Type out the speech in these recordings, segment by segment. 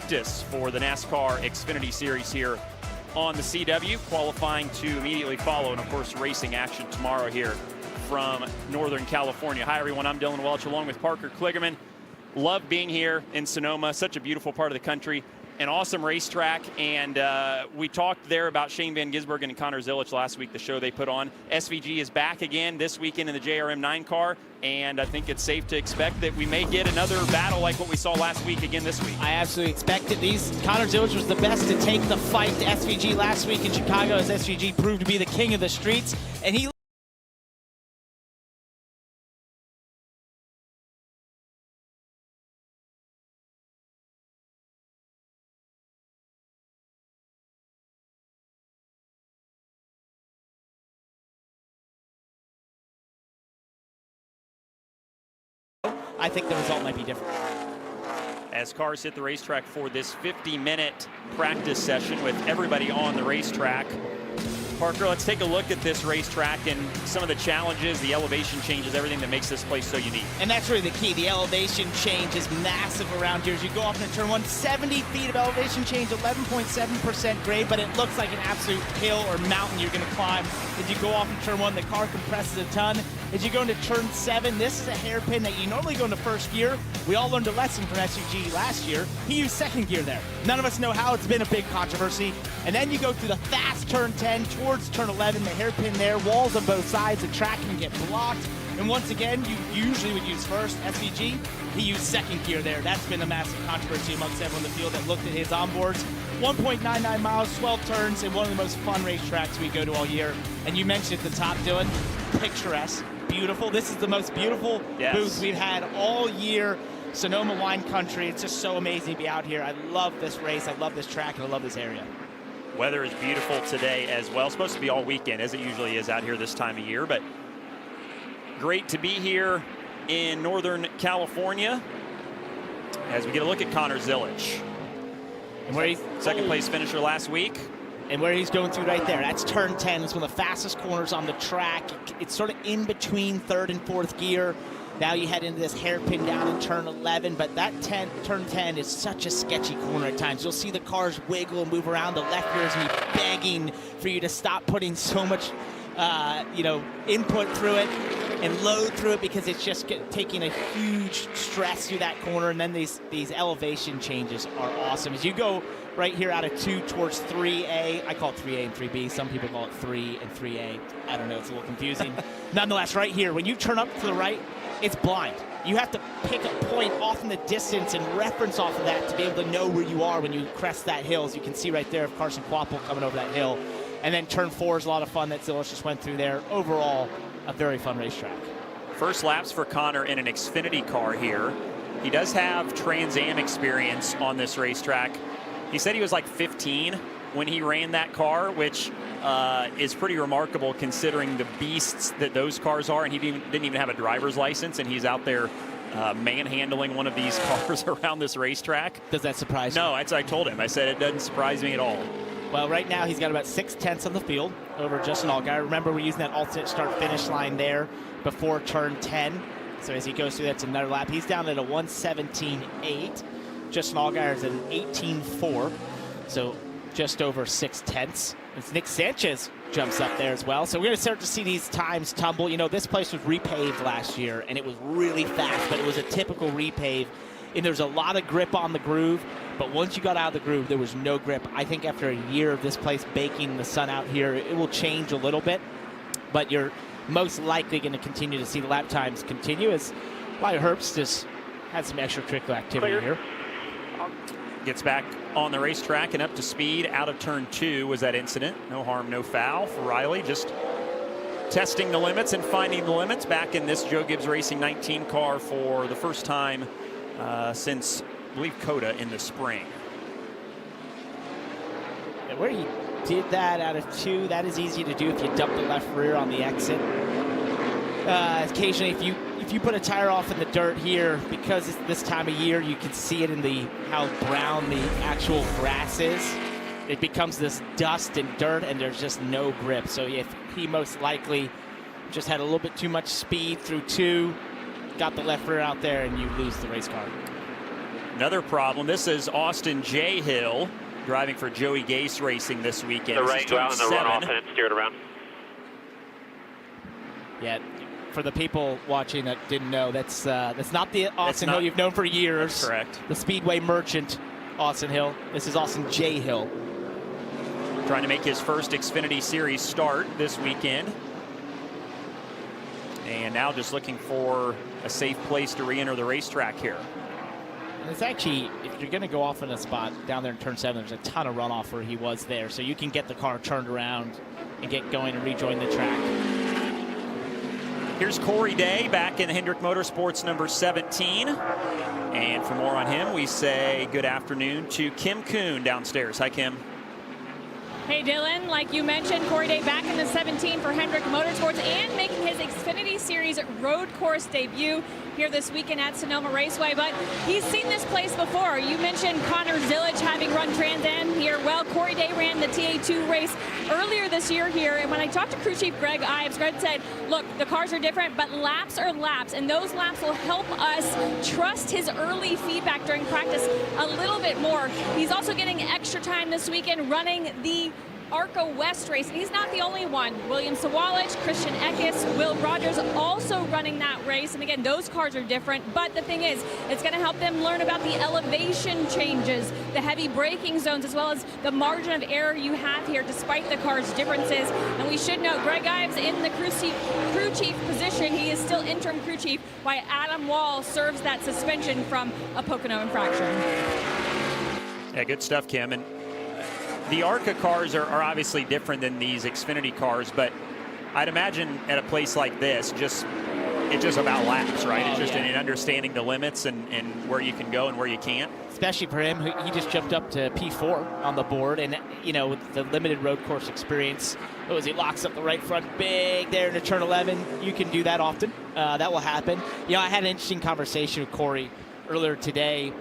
Practice for the NASCAR Xfinity Series here on the CW, qualifying to immediately follow, and of course racing action tomorrow here from Northern California. Hi everyone, I'm Dylan Welch along with Parker Kligerman. Love being here in Sonoma, such a beautiful part of the country. An awesome racetrack, and we talked there about Shane Van Gisbergen and Connor Zilisch last week, the show they put on. SVG is back again this weekend in the JRM9 car, and I think it's safe to expect that we may get another battle like what we saw last week again this week. I absolutely expect it. Connor Zilisch was the best to take the fight to SVG last week in Chicago, as SVG proved to be the king of the streets, and he I think the result might be different. As cars hit the racetrack for this 50-minute practice session with everybody on the racetrack. Parker, let's take a look at this racetrack and some of the challenges, the elevation changes, everything that makes this place so unique. And that's really the key. The elevation change is massive around here. As you go off into turn one, 70 feet of elevation change, 11.7% grade, but it looks like an absolute hill or mountain you're going to climb. As you go off in turn one, the car compresses a ton. As you go into turn 7, this is a hairpin that you normally go into first gear. We all learned a lesson from SVG last year. He used second gear there. None of us know how. It's been a big controversy. And then you go through the fast turn 10 towards turn 11, the hairpin there, walls on both sides, the track can get blocked. And once again, you usually would use first. SVG, he used second gear there. That's been a massive controversy amongst everyone in the field that looked at his onboards. 1.99 miles, 12 turns, and one of the most fun racetracks we go to all year. And you mentioned at the top, Dylan, picturesque, beautiful. This is the most beautiful booth we've had all year. Sonoma wine country. It's just so amazing to be out here. I love this race. I love this track, and I love this area. Weather is beautiful today as well. It's supposed to be all weekend, as it usually is out here this time of year, but great to be here in Northern California as we get a look at Connor Zilisch. And where he's second place finisher last week. And where he's going through right there, that's turn 10. It's one of the fastest corners on the track. It's sort of in between third and fourth gear. Now you head into this hairpin down in turn 11, but that turn 10 is such a sketchy corner at times. You'll see the cars wiggle and move around. The left rear is going to be begging for you to stop putting so much input through it and load through it, because it's just taking a huge stress through that corner. And then these elevation changes are awesome. As you go right here out of 2 towards 3A, I call it 3A and 3B. Some people call it 3 and 3A. I don't know, it's a little confusing. Nonetheless, right here, when you turn up to the right, it's blind. You have to pick a point off in the distance and reference off of that to be able to know where you are when you crest that hill. As you can see right there of Carson Quapple coming over that hill. And then turn 4 is a lot of fun that Zilisch just went through there. Overall, a very fun racetrack. First laps for Connor in an Xfinity car here. He does have Trans Am experience on this racetrack. He said he was like 15 when he ran that car, which is pretty remarkable considering the beasts that those cars are, and he didn't even have a driver's license, and he's out there manhandling one of these cars around this racetrack. Does that surprise you? No, I told him. I said it doesn't surprise me at all. Well, right now he's got about 6/10 on the field over Justin Allgaier. Remember, we're using that alternate start-finish line there before turn 10. So as he goes through, that's another lap. He's down at a 1:17.8. Justin Allgaier is at an 18.4. So just over 6/10. It's Nick Sanchez jumps up there as well. So we're going to start to see these times tumble. You know, this place was repaved last year, and it was really fast, but it was a typical repave. And there's a lot of grip on the groove, but once you got out of the groove, there was no grip. I think after a year of this place baking the sun out here, it will change a little bit, but you're most likely going to continue to see the lap times continue as Wyatt Herbst just had some extracurricular activity here. Gets back on the racetrack and up to speed. Out of turn 2 was that incident. No harm, no foul for Riley. Just testing the limits and finding the limits back in this Joe Gibbs Racing 19 car for the first time since, I believe, Coda in the spring. And where he did that out of 2, that is easy to do if you dump the left rear on the exit. Occasionally, if you put a tire off in the dirt here, because it's this time of year, you can see it in how brown the actual grass is. It becomes this dust and dirt, and there's just no grip. So if he most likely just had a little bit too much speed through 2, got the left rear out there, and you lose the race car. Another problem. This is Austin J. Hill driving for Joey Gase Racing this weekend. The This right is go out in the turn runoff 7. and it steered around. Yeah, for the people watching that didn't know, that's not the Austin Hill you've known for years. That's correct. The Speedway Merchant Austin Hill. This is Austin J. Hill. Trying to make his first Xfinity Series start this weekend. And now just looking for a safe place to re-enter the racetrack here. And it's actually, if you're going to go off in a spot down there in turn 7, there's a ton of runoff where he was there. So you can get the car turned around and get going and rejoin the track. Here's Corey Day back in Hendrick Motorsports number 17. And for more on him, we say good afternoon to Kim Kuhn downstairs. Hi, Kim. Hey Dylan, like you mentioned, Corey Day back in the 17 for Hendrick Motorsports and making his Xfinity Series road course debut here this weekend at Sonoma Raceway. But he's seen this place before. You mentioned Connor Zillage having run Trans Am here. Well, Corey Day ran the TA2 race earlier this year here. And when I talked to crew chief Greg Ives, Greg said, look, the cars are different, but laps are laps. And those laps will help us trust his early feedback during practice a little bit more. He's also getting extra time this weekend running the ARCA West race, and he's not the only one. William Sawalich, Christian Eckes, Will Rogers also running that race. And again, those cars are different, but the thing is, it's going to help them learn about the elevation changes, the heavy braking zones, as well as the margin of error you have here despite the car's differences. And we should note, Greg Ives in the crew chief position. He is still interim crew chief, while Adam Wall serves that suspension from a Pocono infraction. Yeah, good stuff, Kim. And the ARCA cars are obviously different than these Xfinity cars, but I'd imagine at a place like this, it's just about laps, right? It's just in understanding the limits and where you can go and where you can't. Especially for him, he just jumped up to P4 on the board, and you know, with the limited road course experience, he locks up the right front big there into turn 11. You can do that often. That will happen. You know, I had an interesting conversation with Corey earlier today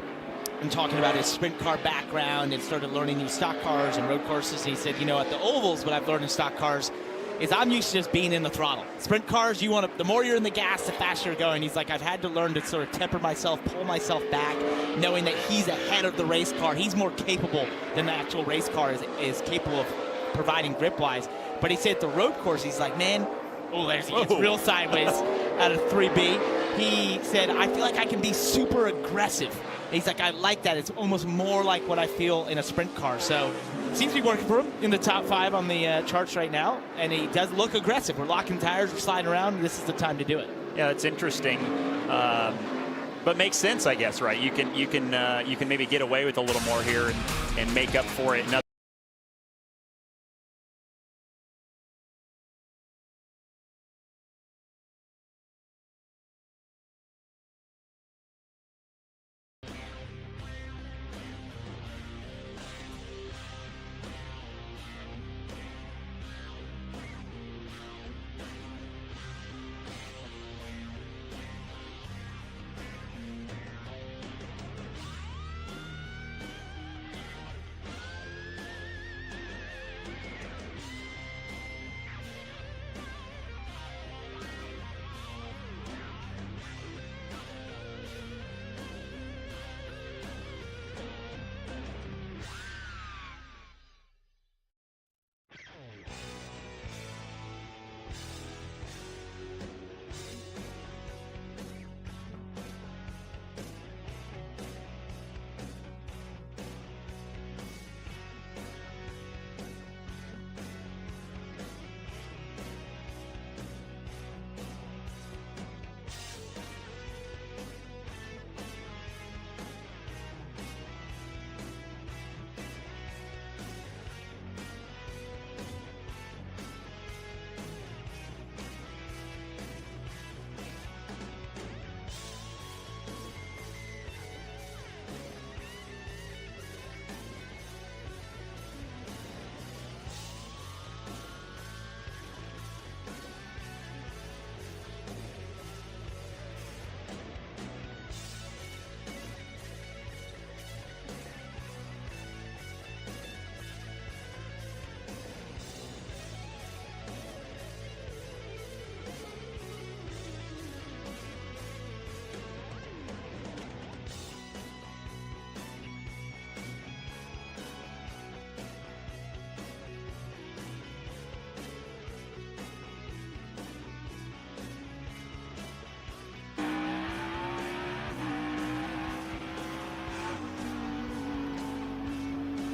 and talking about his sprint car background and started learning new stock cars and road courses. And he said, you know, at the ovals, what I've learned in stock cars is I'm used to just being in the throttle. Sprint cars, the more you're in the gas, the faster you're going. He's like, I've had to learn to sort of temper myself, pull myself back, knowing that he's ahead of the race car. He's more capable than the actual race car is capable of providing grip-wise. But he said at the road course, he's like, man, he gets real sideways out of 3B. He said, I feel like I can be super aggressive. And he's like, I like that. It's almost more like what I feel in a sprint car. So it seems to be working for him in the top 5 on the charts right now. And he does look aggressive. We're locking tires, we're sliding around. This is the time to do it. Yeah, it's interesting. But makes sense, I guess, right? You can maybe get away with a little more here and make up for it.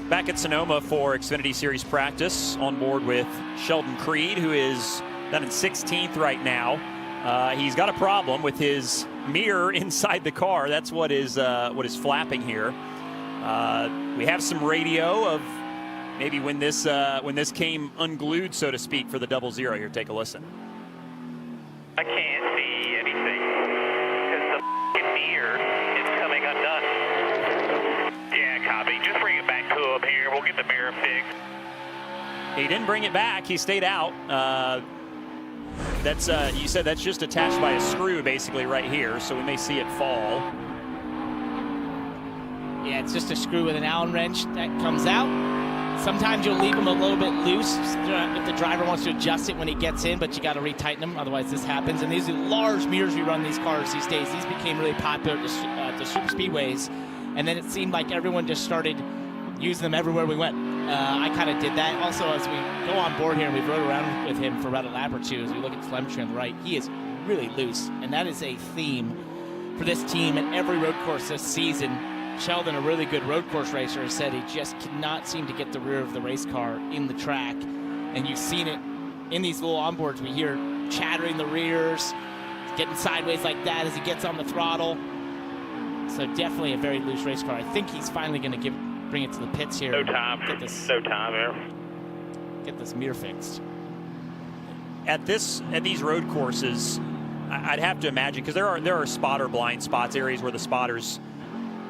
Back at Sonoma for Xfinity Series practice, on board with Sheldon Creed, who is down in 16th right now. He's got a problem with his mirror inside the car. That's what is flapping here. We have some radio of maybe when this came unglued, so to speak, for the 00 here. Take a listen. I can't see anything because the mirror is coming undone. Yeah, copy. Just bring it back to him here. We'll get the mirror fixed. He didn't bring it back. He stayed out. That's you said that's just attached by a screw basically right here, so we may see it fall. Yeah, it's just a screw with an Allen wrench that comes out. Sometimes you'll leave them a little bit loose if the driver wants to adjust it when he gets in, but you got to retighten them, otherwise this happens. And these are large mirrors we run these cars these days. These became really popular at the super speedways, and then it seemed like everyone just started using them everywhere we went. I kind of did that. Also, as we go on board here and we rode around with him for about a lap or two, as we look at telemetry on the right, he is really loose, and that is a theme for this team at every road course this season. Sheldon, a really good road course racer, has said he just cannot seem to get the rear of the race car in the track. And you've seen it in these little onboards. We hear chattering the rears, getting sideways like that as he gets on the throttle. So definitely a very loose race car. I think he's finally going to bring it to the pits here. No time. No time there. Get this mirror fixed. At these road courses, I'd have to imagine, because there are spotter blind spots, areas where the spotters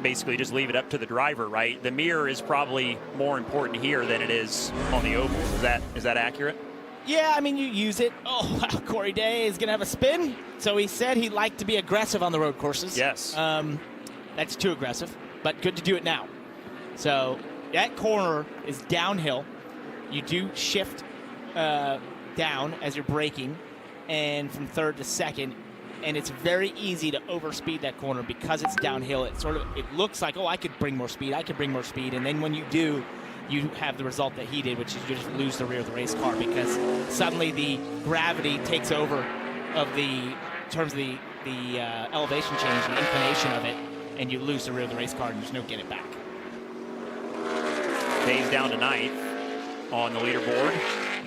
basically just leave it up to the driver, right? The mirror is probably more important here than it is on the ovals. Is that accurate? Yeah, I mean, you use it. Oh, wow, Corey Day is going to have a spin. So he said he'd like to be aggressive on the road courses. Yes. That's too aggressive, but good to do it now. So that corner is downhill. You do shift down as you're braking, and from third to second. And it's very easy to overspeed that corner because it's downhill. It looks like, oh, I could bring more speed. And then when you do, you have the result that he did, which is you just lose the rear of the race car because suddenly the gravity takes over in terms of the elevation change, the inclination of it, and you lose the rear of the race car and there's no get it back. Day's down to 9th on the leaderboard.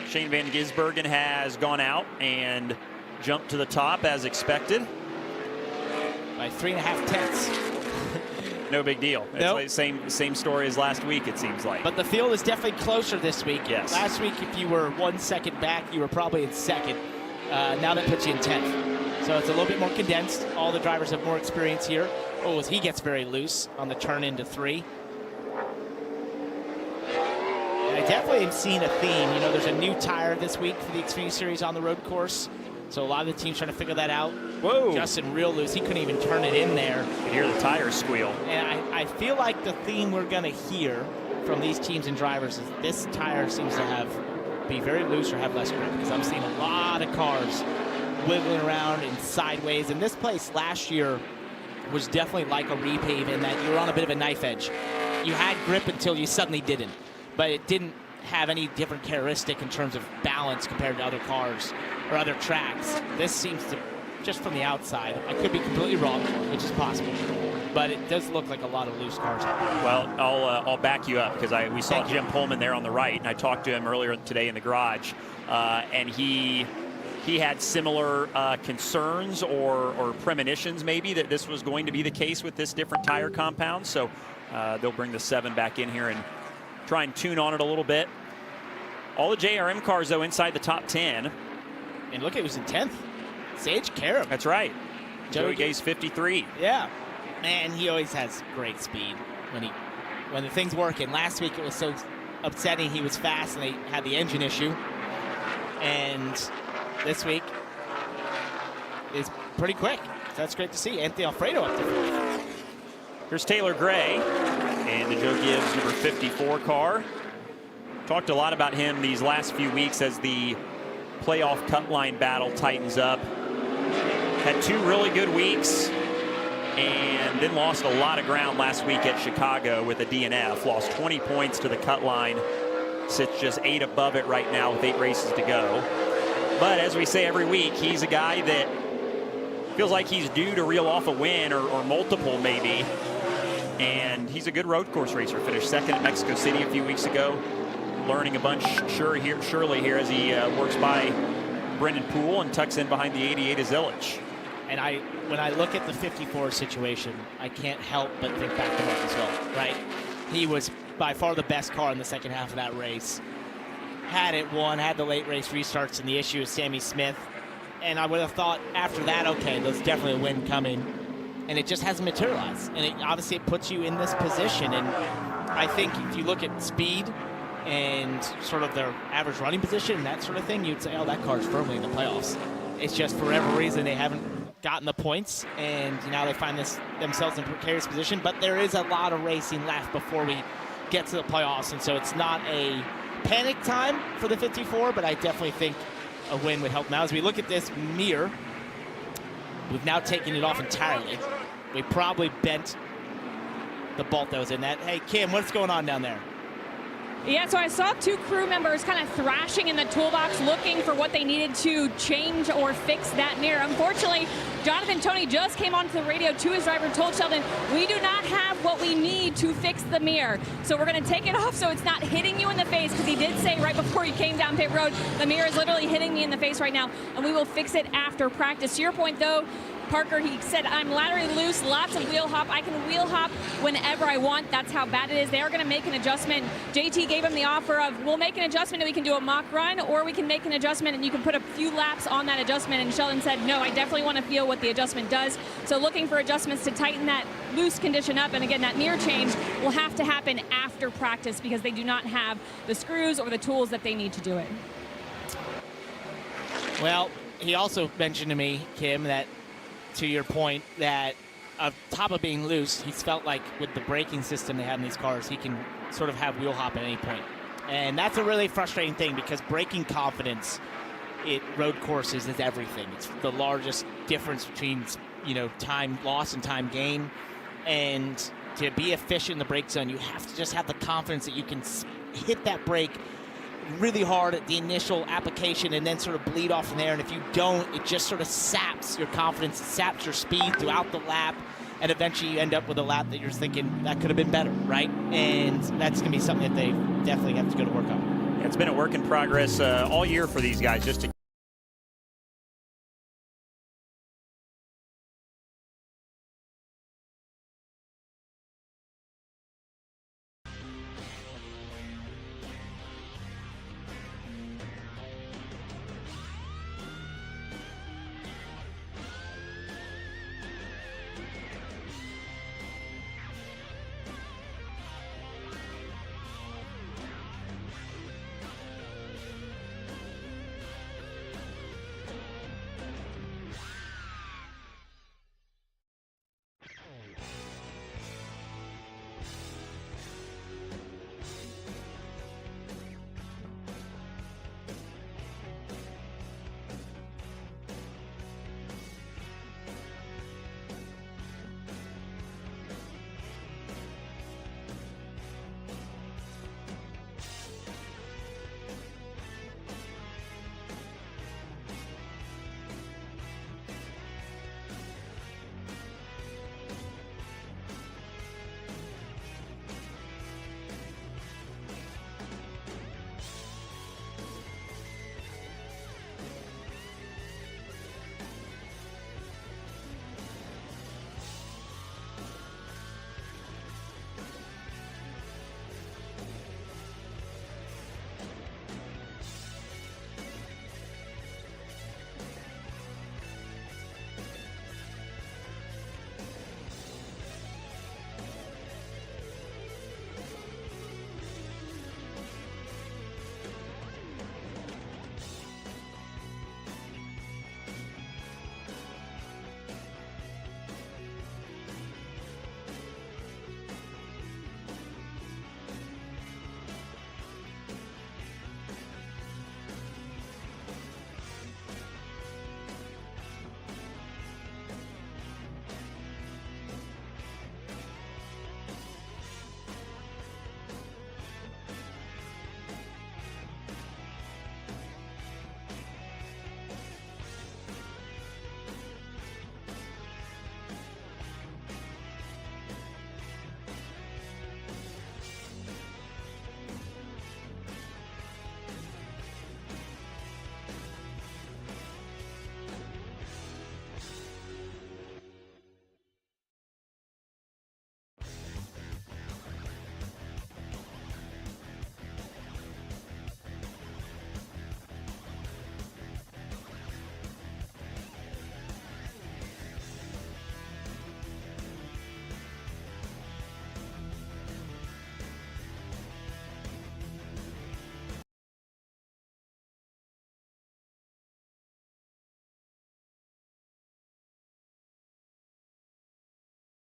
Shane Van Gisbergen has gone out and jumped to the top as expected. By 3.5 tenths. No big deal. It's nope. like same story as last week, it seems like. But the field is definitely closer this week. Yes. Last week, if you were 1 second back, you were probably in second. Now that puts you in 10th. So it's a little bit more condensed. All the drivers have more experience here. Oh, as he gets very loose on the turn into 3. And I definitely have seen a theme. You know, there's a new tire this week for the Xfinity Series on the road course. So a lot of the teams trying to figure that out. Whoa. Justin real loose. He couldn't even turn it in there. You can hear the tires squeal. And I feel like the theme we're going to hear from these teams and drivers is this tire seems to be very loose or have less grip. Because I'm seeing a lot of cars wiggling around and sideways. And this place last year was definitely like a repave in that you were on a bit of a knife edge. You had grip until you suddenly didn't. But it didn't have any different characteristic in terms of balance compared to other cars or other tracks. This seems to, just from the outside, I could be completely wrong, which is possible, but it does look like a lot of loose cars out there. Well, I'll back you up because we saw Jim Pullman there on the right, and I talked to him earlier today in the garage, and he had similar concerns or premonitions maybe that this was going to be the case with this different tire compound. So they'll bring the 7 back in here and try and tune on it a little bit. All the JRM cars, though, inside the top 10. And look, it was in 10th. Sage Karam. That's right. Joey Gay's 53. Yeah. Man, he always has great speed when the thing's working. Last week it was so upsetting. He was fast and they had the engine issue. And this week is pretty quick. So that's great to see. Anthony Alfredo up there. Here's Taylor Gray and the Joe Gibbs number 54 car. Talked a lot about him these last few weeks as the playoff cut line battle tightens up. Had 2 really good weeks and then lost a lot of ground last week at Chicago with a DNF. Lost 20 points to the cut line. Sits just 8 above it right now with 8 races to go. But as we say every week, he's a guy that feels like he's due to reel off a win or multiple maybe. And he's a good road course racer. Finished second at Mexico City a few weeks ago. Learning a bunch surely here as he works by Brendan Poole and tucks in behind the 88 is Illich. And when I look at the 54 situation, I can't help but think back to Martinsville, right? He was by far the best car in the second half of that race. Had it won, had the late race restarts, and the issue is Sammy Smith. And I would have thought after that, okay, there's definitely a win coming. And it just hasn't materialized. And obviously it puts you in this position. And I think if you look at speed and sort of their average running position and that sort of thing, you'd say, oh, that car's firmly in the playoffs. It's just for whatever reason they haven't gotten the points, and now they find themselves in a precarious position. But there is a lot of racing left before we get to the playoffs, and so it's not a panic time for the 54, but I definitely think a win would help them out. As we look at this mirror, we've now taken it off entirely. We probably bent the bolt that was in that. Hey, Kim, what's going on down there? Yeah, so I saw two crew members kind of thrashing in the toolbox looking for what they needed to change or fix that mirror. Unfortunately, Jonathan Toney just came onto the radio to his driver and told Sheldon, we do not have what we need to fix the mirror. So we're going to take it off so it's not hitting you in the face, because he did say right before he came down pit road, the mirror is literally hitting me in the face right now, and we will fix it after practice. To your point, though, Parker, he said, I'm laterally loose, lots of wheel hop. I can wheel hop whenever I want. That's how bad it is. They are going to make an adjustment. JT gave him the offer of, we'll make an adjustment and we can do a mock run, or we can make an adjustment and you can put a few laps on that adjustment. And Sheldon said, no, I definitely want to feel what the adjustment does. So looking for adjustments to tighten that loose condition up. And again, that mirror change will have to happen after practice because they do not have the screws or the tools that they need to do it. Well, he also mentioned to me, Kim, that to your point, that on top of being loose, he's felt like with the braking system they have in these cars, he can sort of have wheel hop at any point. And that's a really frustrating thing, because braking confidence at road courses is everything. It's the largest difference between, you know, time loss and time gain. And to be efficient in the brake zone, you have to just have the confidence that you can hit that brake really hard at the initial application and then sort of bleed off from there. And if you don't, it just sort of saps your confidence, saps your speed throughout the lap, and eventually you end up with a lap that you're thinking that could have been better, right? And that's going to be something that they definitely have to go to work on. It's been a work in progress all year for these guys, just to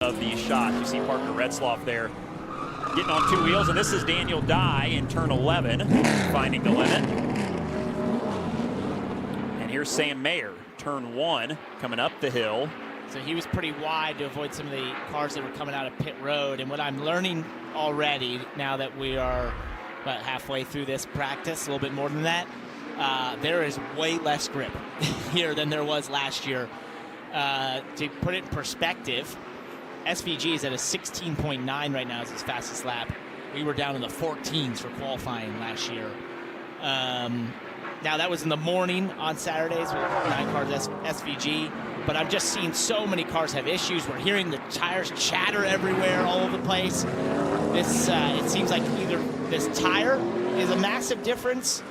of these shots. You see Parker Retzloff there getting on two wheels, and this is Daniel Dye in turn 11, finding the limit. And here's Sam Mayer, turn 1, coming up the hill. So he was pretty wide to avoid some of the cars that were coming out of pit road. And what I'm learning already, now that we are about halfway through this practice, a little bit more than that, there is way less grip here than there was last year. To put it in perspective, SVG is at a 16.9 right now as its fastest lap. We were down in the 14s for qualifying last year. Now that was in the morning on Saturdays with 9 cars SVG, but I've just seen so many cars have issues. We're hearing the tires chatter everywhere, all over the place. This it seems like either this tire is a massive difference,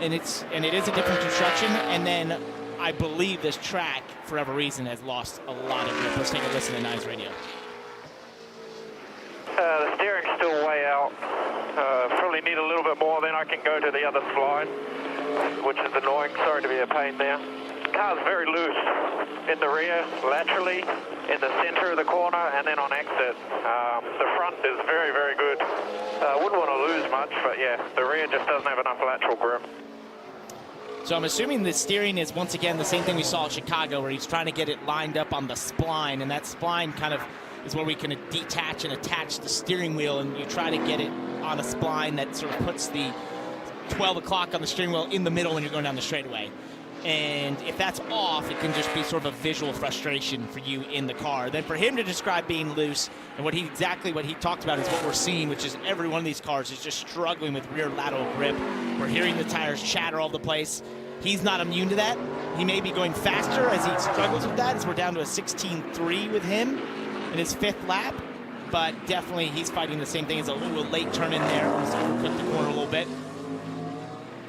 and it is a different construction, and then I believe this track, for whatever reason, has lost a lot of grip. Let's take a listen to Nine's radio. The steering's still way out. Probably need a little bit more, then I can go to the other slide, which is annoying. Sorry to be a pain there. Car's very loose in the rear, laterally, in the center of the corner, and then on exit. The front is very, very good. Wouldn't want to lose much, but yeah, the rear just doesn't have enough lateral grip. So I'm assuming the steering is, once again, the same thing we saw at Chicago, where he's trying to get it lined up on the spline, and that spline kind of is where we can detach and attach the steering wheel, and you try to get it on a spline that sort of puts the 12 o'clock on the steering wheel in the middle when you're going down the straightaway. And if that's off, it can just be sort of a visual frustration for you in the car. Then for him to describe being loose, and exactly what he talked about is what we're seeing, which is every one of these cars is just struggling with rear lateral grip. We're hearing the tires chatter all over the place. He's not immune to that. He may be going faster as he struggles with that, as we're down to a 16.3 with him in his 5th lap. But definitely he's fighting the same thing as a little late turn in there. Just overcooked the corner a little bit.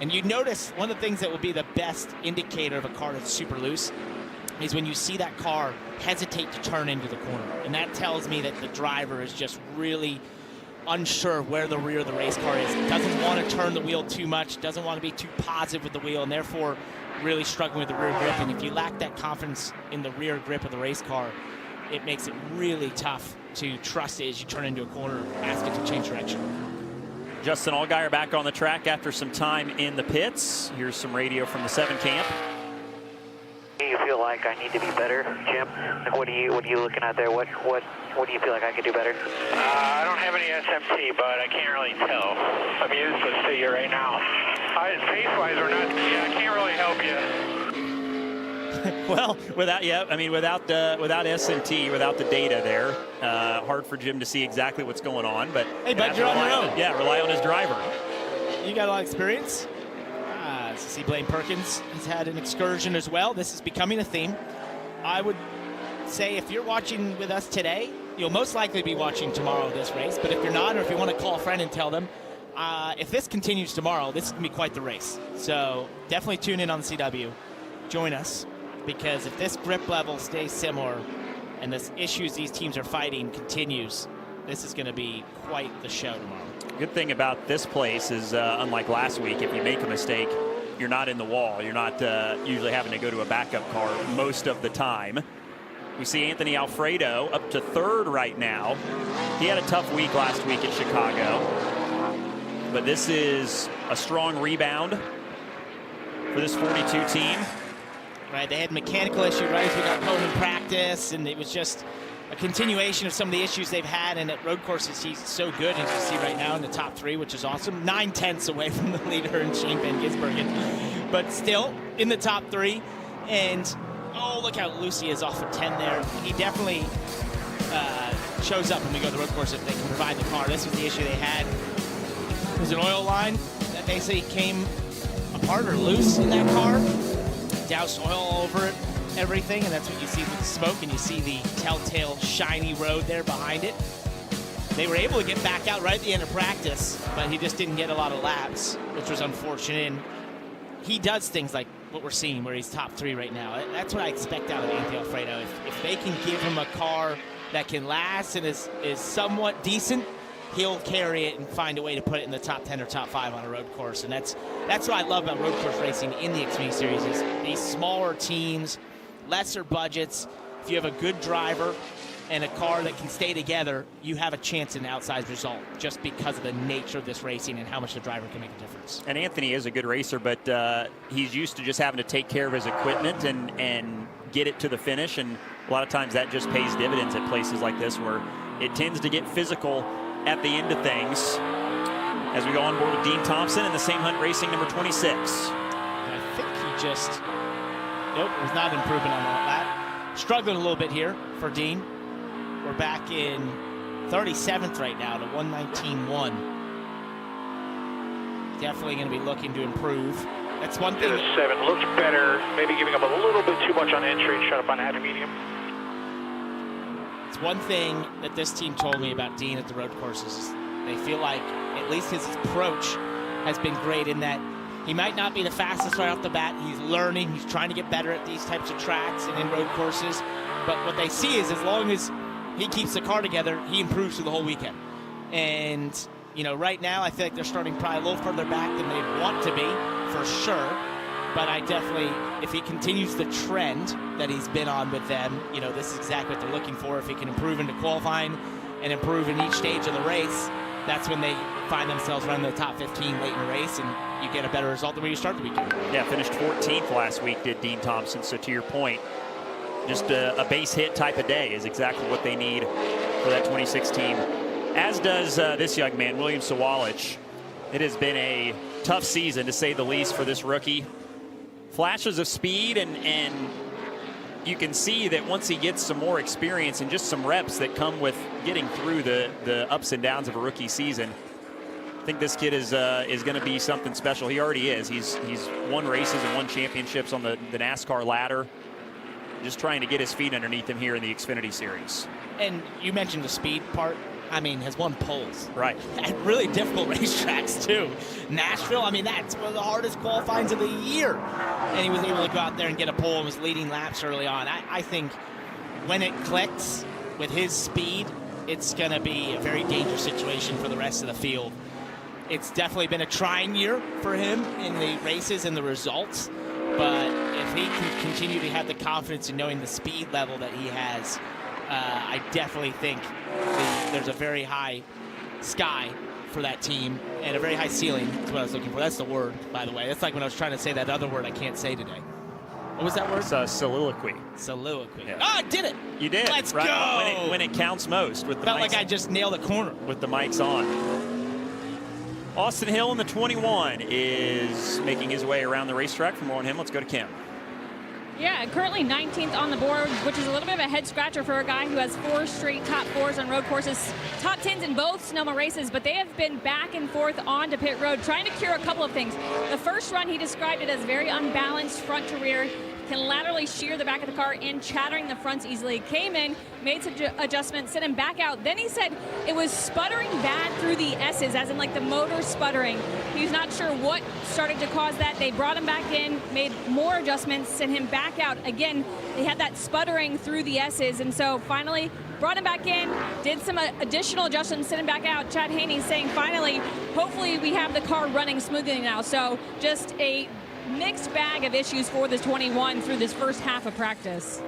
And you notice one of the things that will be the best indicator of a car that's super loose is when you see that car hesitate to turn into the corner. And that tells me that the driver is just really unsure where the rear of the race car is. Doesn't want to turn the wheel too much, doesn't want to be too positive with the wheel, and therefore really struggling with the rear grip. And if you lack that confidence in the rear grip of the race car, it makes it really tough to trust it as you turn into a corner, ask it to change direction. Justin Allgaier back on the track after some time in the pits. Here's some radio from the 7 camp. Do you feel like I need to be better, Jim? Like what are you looking at there? What do you feel like I could do better? I don't have any SMT, but I can't really tell. I'm useless to you right now. Pace-wise or not, yeah, I can't really help you. Well, without SMT, without the data there, hard for Jim to see exactly what's going on. But hey, bud, you're on your own. Yeah, rely on his driver. You got a lot of experience. See, Blaine Perkins has had an excursion as well. This is becoming a theme. I would say if you're watching with us today, you'll most likely be watching tomorrow this race. But if you're not, or if you want to call a friend and tell them, if this continues tomorrow, this is going to be quite the race. So definitely tune in on the CW. Join us, because if this grip level stays similar and the issues these teams are fighting continues, this is going to be quite the show tomorrow. Good thing about this place is, unlike last week, if you make a mistake, you're not in the wall. You're not usually having to go to a backup car most of the time. We see Anthony Alfredo up to 3rd right now. He had a tough week last week at Chicago, but this is a strong rebound for this 42 team. Right, they had mechanical issue right as we got home in practice, and it was just a continuation of some of the issues they've had. And at road courses, he's so good, as you see right now in the top 3, which is awesome. 9/10 away from the leader in Shane Van Gisbergen, but still in the top 3. And oh, look how loose he is off of 10 there. He definitely shows up when we go to the road course if they can provide the car. This was the issue they had. There's an oil line that basically came apart or loose in that car. Doused oil all over it, everything, and that's what you see with the smoke, and you see the telltale shiny road there behind it. They were able to get back out right at the end of practice, but he just didn't get a lot of laps, which was unfortunate. And he does things like what we're seeing, where he's top 3 right now. That's what I expect out of Anthony Alfredo. If they can give him a car that can last and is somewhat decent, he'll carry it and find a way to put it in the top 10 or top 5 on a road course. And that's what I love about road course racing in the Xfinity Series, is these smaller teams, lesser budgets. If you have a good driver and a car that can stay together, you have a chance in an outsized result just because of the nature of this racing and how much the driver can make a difference. And Anthony is a good racer, but he's used to just having to take care of his equipment and get it to the finish. And a lot of times that just pays dividends at places like this where it tends to get physical at the end of things. As we go on board with Dean Thompson in the same Hunt Racing number 26. I think he just, nope, was not improving on that. Struggling a little bit here for Dean. We're back in 37th right now to 119.1. Definitely going to be looking to improve. That's one thing. 7 looks better. Maybe giving up a little bit too much on entry. Trying to find a happy medium. It's one thing that this team told me about Dean at the road courses. They feel like at least his approach has been great in that he might not be the fastest right off the bat. He's learning. He's trying to get better at these types of tracks and in road courses. But what they see is as long as he keeps the car together, he improves through the whole weekend. And, you know, right now I feel like they're starting probably a little further back than they want to be, for sure. But I definitely, if he continues the trend that he's been on with them, you know, this is exactly what they're looking for. If he can improve into qualifying and improve in each stage of the race, that's when they find themselves running the top 15 late in the race, and you get a better result than when you start the weekend. Yeah, finished 14th last week, did Dean Thompson. So to your point, just a base hit type of day is exactly what they need for that 26 team. As does this young man, William Sawalich. It has been a tough season, to say the least, for this rookie. Flashes of speed, and you can see that once he gets some more experience and just some reps that come with getting through the ups and downs of a rookie season, I think this kid is going to be something special. He already is. He's won races and won championships on the NASCAR ladder. Just trying to get his feet underneath him here in the Xfinity Series. And you mentioned the speed part. I mean, has won poles. Right. At really difficult racetracks, too. Nashville, I mean, that's one of the hardest qualifyings of the year. And he was able to go out there and get a pole and was leading laps early on. I think when it clicks with his speed, it's going to be a very dangerous situation for the rest of the field. It's definitely been a trying year for him in the races and the results. But if he can continue to have the confidence in knowing the speed level that he has, I definitely think there's a very high sky for that team and a very high ceiling is what I was looking for. That's the word, by the way. That's like when I was trying to say that other word I can't say today. What was that word? It's soliloquy. Soliloquy. Yeah. Oh, I did it! You did. Let's right go! When it counts most. With the Felt mics, like I just nailed a corner. with the mics on. Austin Hill in the 21 is making his way around the racetrack. For more on him, let's go to Kim. Yeah, currently 19th on the board, which is a little bit of a head scratcher for a guy who has 4 straight top 4s on road courses, top 10s in both Sonoma races, but they have been back and forth onto pit road, trying to cure a couple of things. The first run, he described it as very unbalanced front to rear, can laterally shear the back of the car and chattering the fronts easily. Came in, made some adjustments, sent him back out. Then he said it was sputtering bad through the S's, as in like the motor sputtering. He's not sure what started to cause that. They brought him back in, made more adjustments, sent him back out. Again, they had that sputtering through the S's, and so finally brought him back in, did some additional adjustments, sent him back out. Chad Haney saying finally, hopefully we have the car running smoothly now. So just a mixed bag of issues for this 21 through this first half of practice.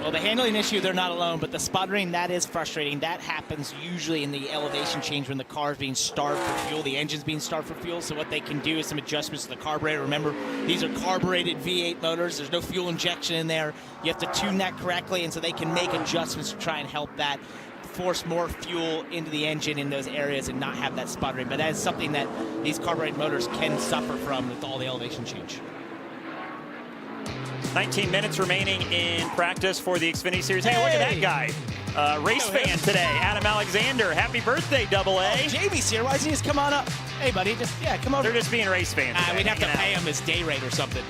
Well, the handling issue, they're not alone, but the sputtering, that is frustrating. That happens usually in the elevation change when the car is being starved for fuel, the engine's being starved for fuel. So what they can do is some adjustments to the carburetor. Remember, these are carbureted V8 motors. There's no fuel injection in there. You have to tune that correctly, and so they can make adjustments to try and help that, force more fuel into the engine in those areas and not have that sputtering. But that is something that these carbureted motors can suffer from with all the elevation change. 19 minutes remaining in practice for the Xfinity Series. Hey, look at that guy. Race fan today, Adam Alexander. Happy birthday, Double A. Oh, Jamie's here. Why doesn't he just come on up? Hey, buddy, just, yeah, come over. They're just being race fans. We'd have to hanging pay out. him his day rate or something.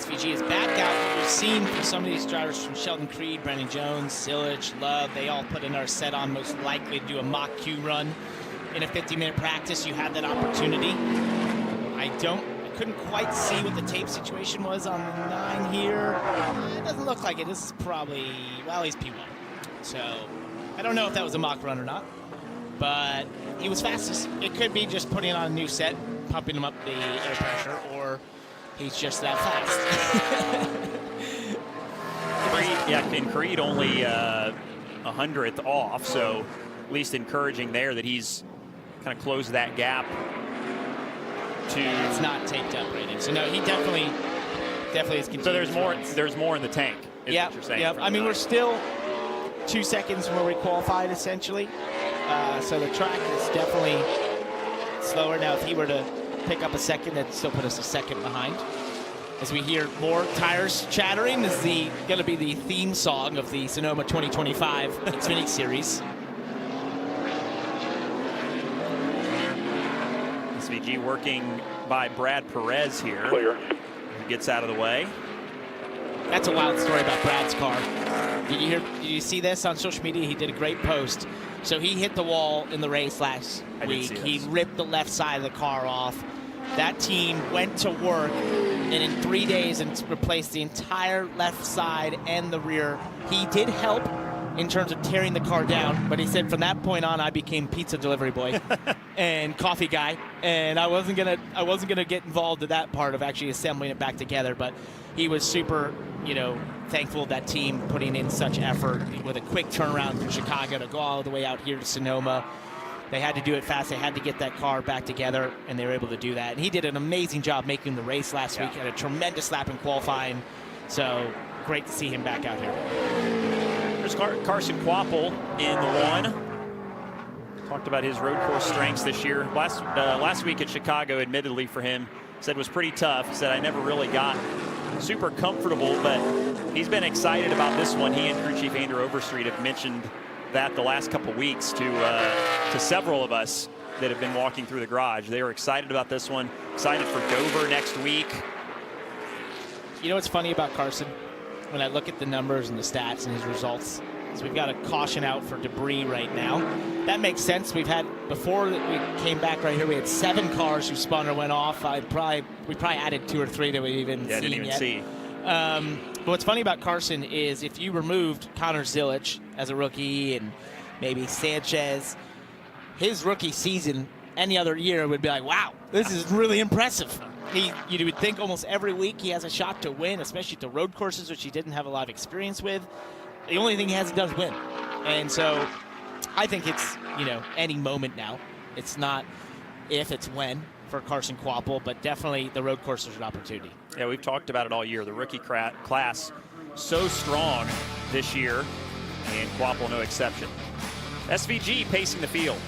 SVG is back out. What we've seen from some of these drivers, from Sheldon Creed, Brendan Jones, Silich, Love, they all put in our set on most likely to do a mock Q run in a 50-minute practice. You have that opportunity. I couldn't quite see what the tape situation was on the 9 here. It doesn't look like it. This is probably, well, he's P1. So I don't know if that was a mock run or not, but he was fastest. It could be just putting on a new set, pumping him up the air pressure, or he's just that fast. Creed, yeah, and Creed only a 100th off, so at least encouraging there that he's kind of closed that gap to. Yeah, it's not taped up right now. So no, he definitely is continuing. So there's more in the tank. Is what you're saying. Yeah. I mean, we're still 2 seconds from where we qualified essentially. So the track is definitely slower. Now, if he were to pick up a second, that'd still put us a second behind. As we hear more tires chattering, this is going to be the theme song of the Sonoma 2025 Xfinity Series. SVG working by Brad Perez here. Clear. He gets out of the way. That's a wild story about Brad's car. Did you see this on social media? He did a great post. So he hit the wall in the race last week. He ripped the left side of the car off. That team went to work and in 3 days and replaced the entire left side and the rear. He did help in terms of tearing the car down, but he said from that point on I became pizza delivery boy and coffee guy, and I wasn't gonna get involved in that part of actually assembling it back together. But he was super, thankful of that team putting in such effort with a quick turnaround from Chicago to go all the way out here to Sonoma. They had to do it fast. They had to get that car back together, and they were able to do that. And he did an amazing job making the race last week. Had a tremendous lap in qualifying. So great to see him back out here. There's Carson Quapple in the 1. Talked about his road course strengths this year. Last week at Chicago, admittedly for him, said was pretty tough. He said, I never really got super comfortable, but he's been excited about this one. He and crew chief Andrew Overstreet have mentioned that the last couple weeks to several of us that have been walking through the garage. They were excited about this one, excited for Dover next week. You know what's funny about Carson? When I look at the numbers and the stats and his results, is we've got a caution out for debris right now. That makes sense. We've had, before we came back right here, we had 7 cars whose spawner went off. We probably added 2 or 3 that we even seen didn't even yet. see. But what's funny about Carson is if you removed Connor Zilich as a rookie and maybe Sanchez, his rookie season any other year would be like, wow, this is really impressive. You would think almost every week he has a shot to win, especially to road courses, which he didn't have a lot of experience with. The only thing he hasn't done is win. And so I think it's, any moment now. It's not if, it's when for Carson Quapple, but definitely the road courses are an opportunity. Yeah, we've talked about it all year. The rookie class so strong this year, and Quapple no exception. SVG pacing the field.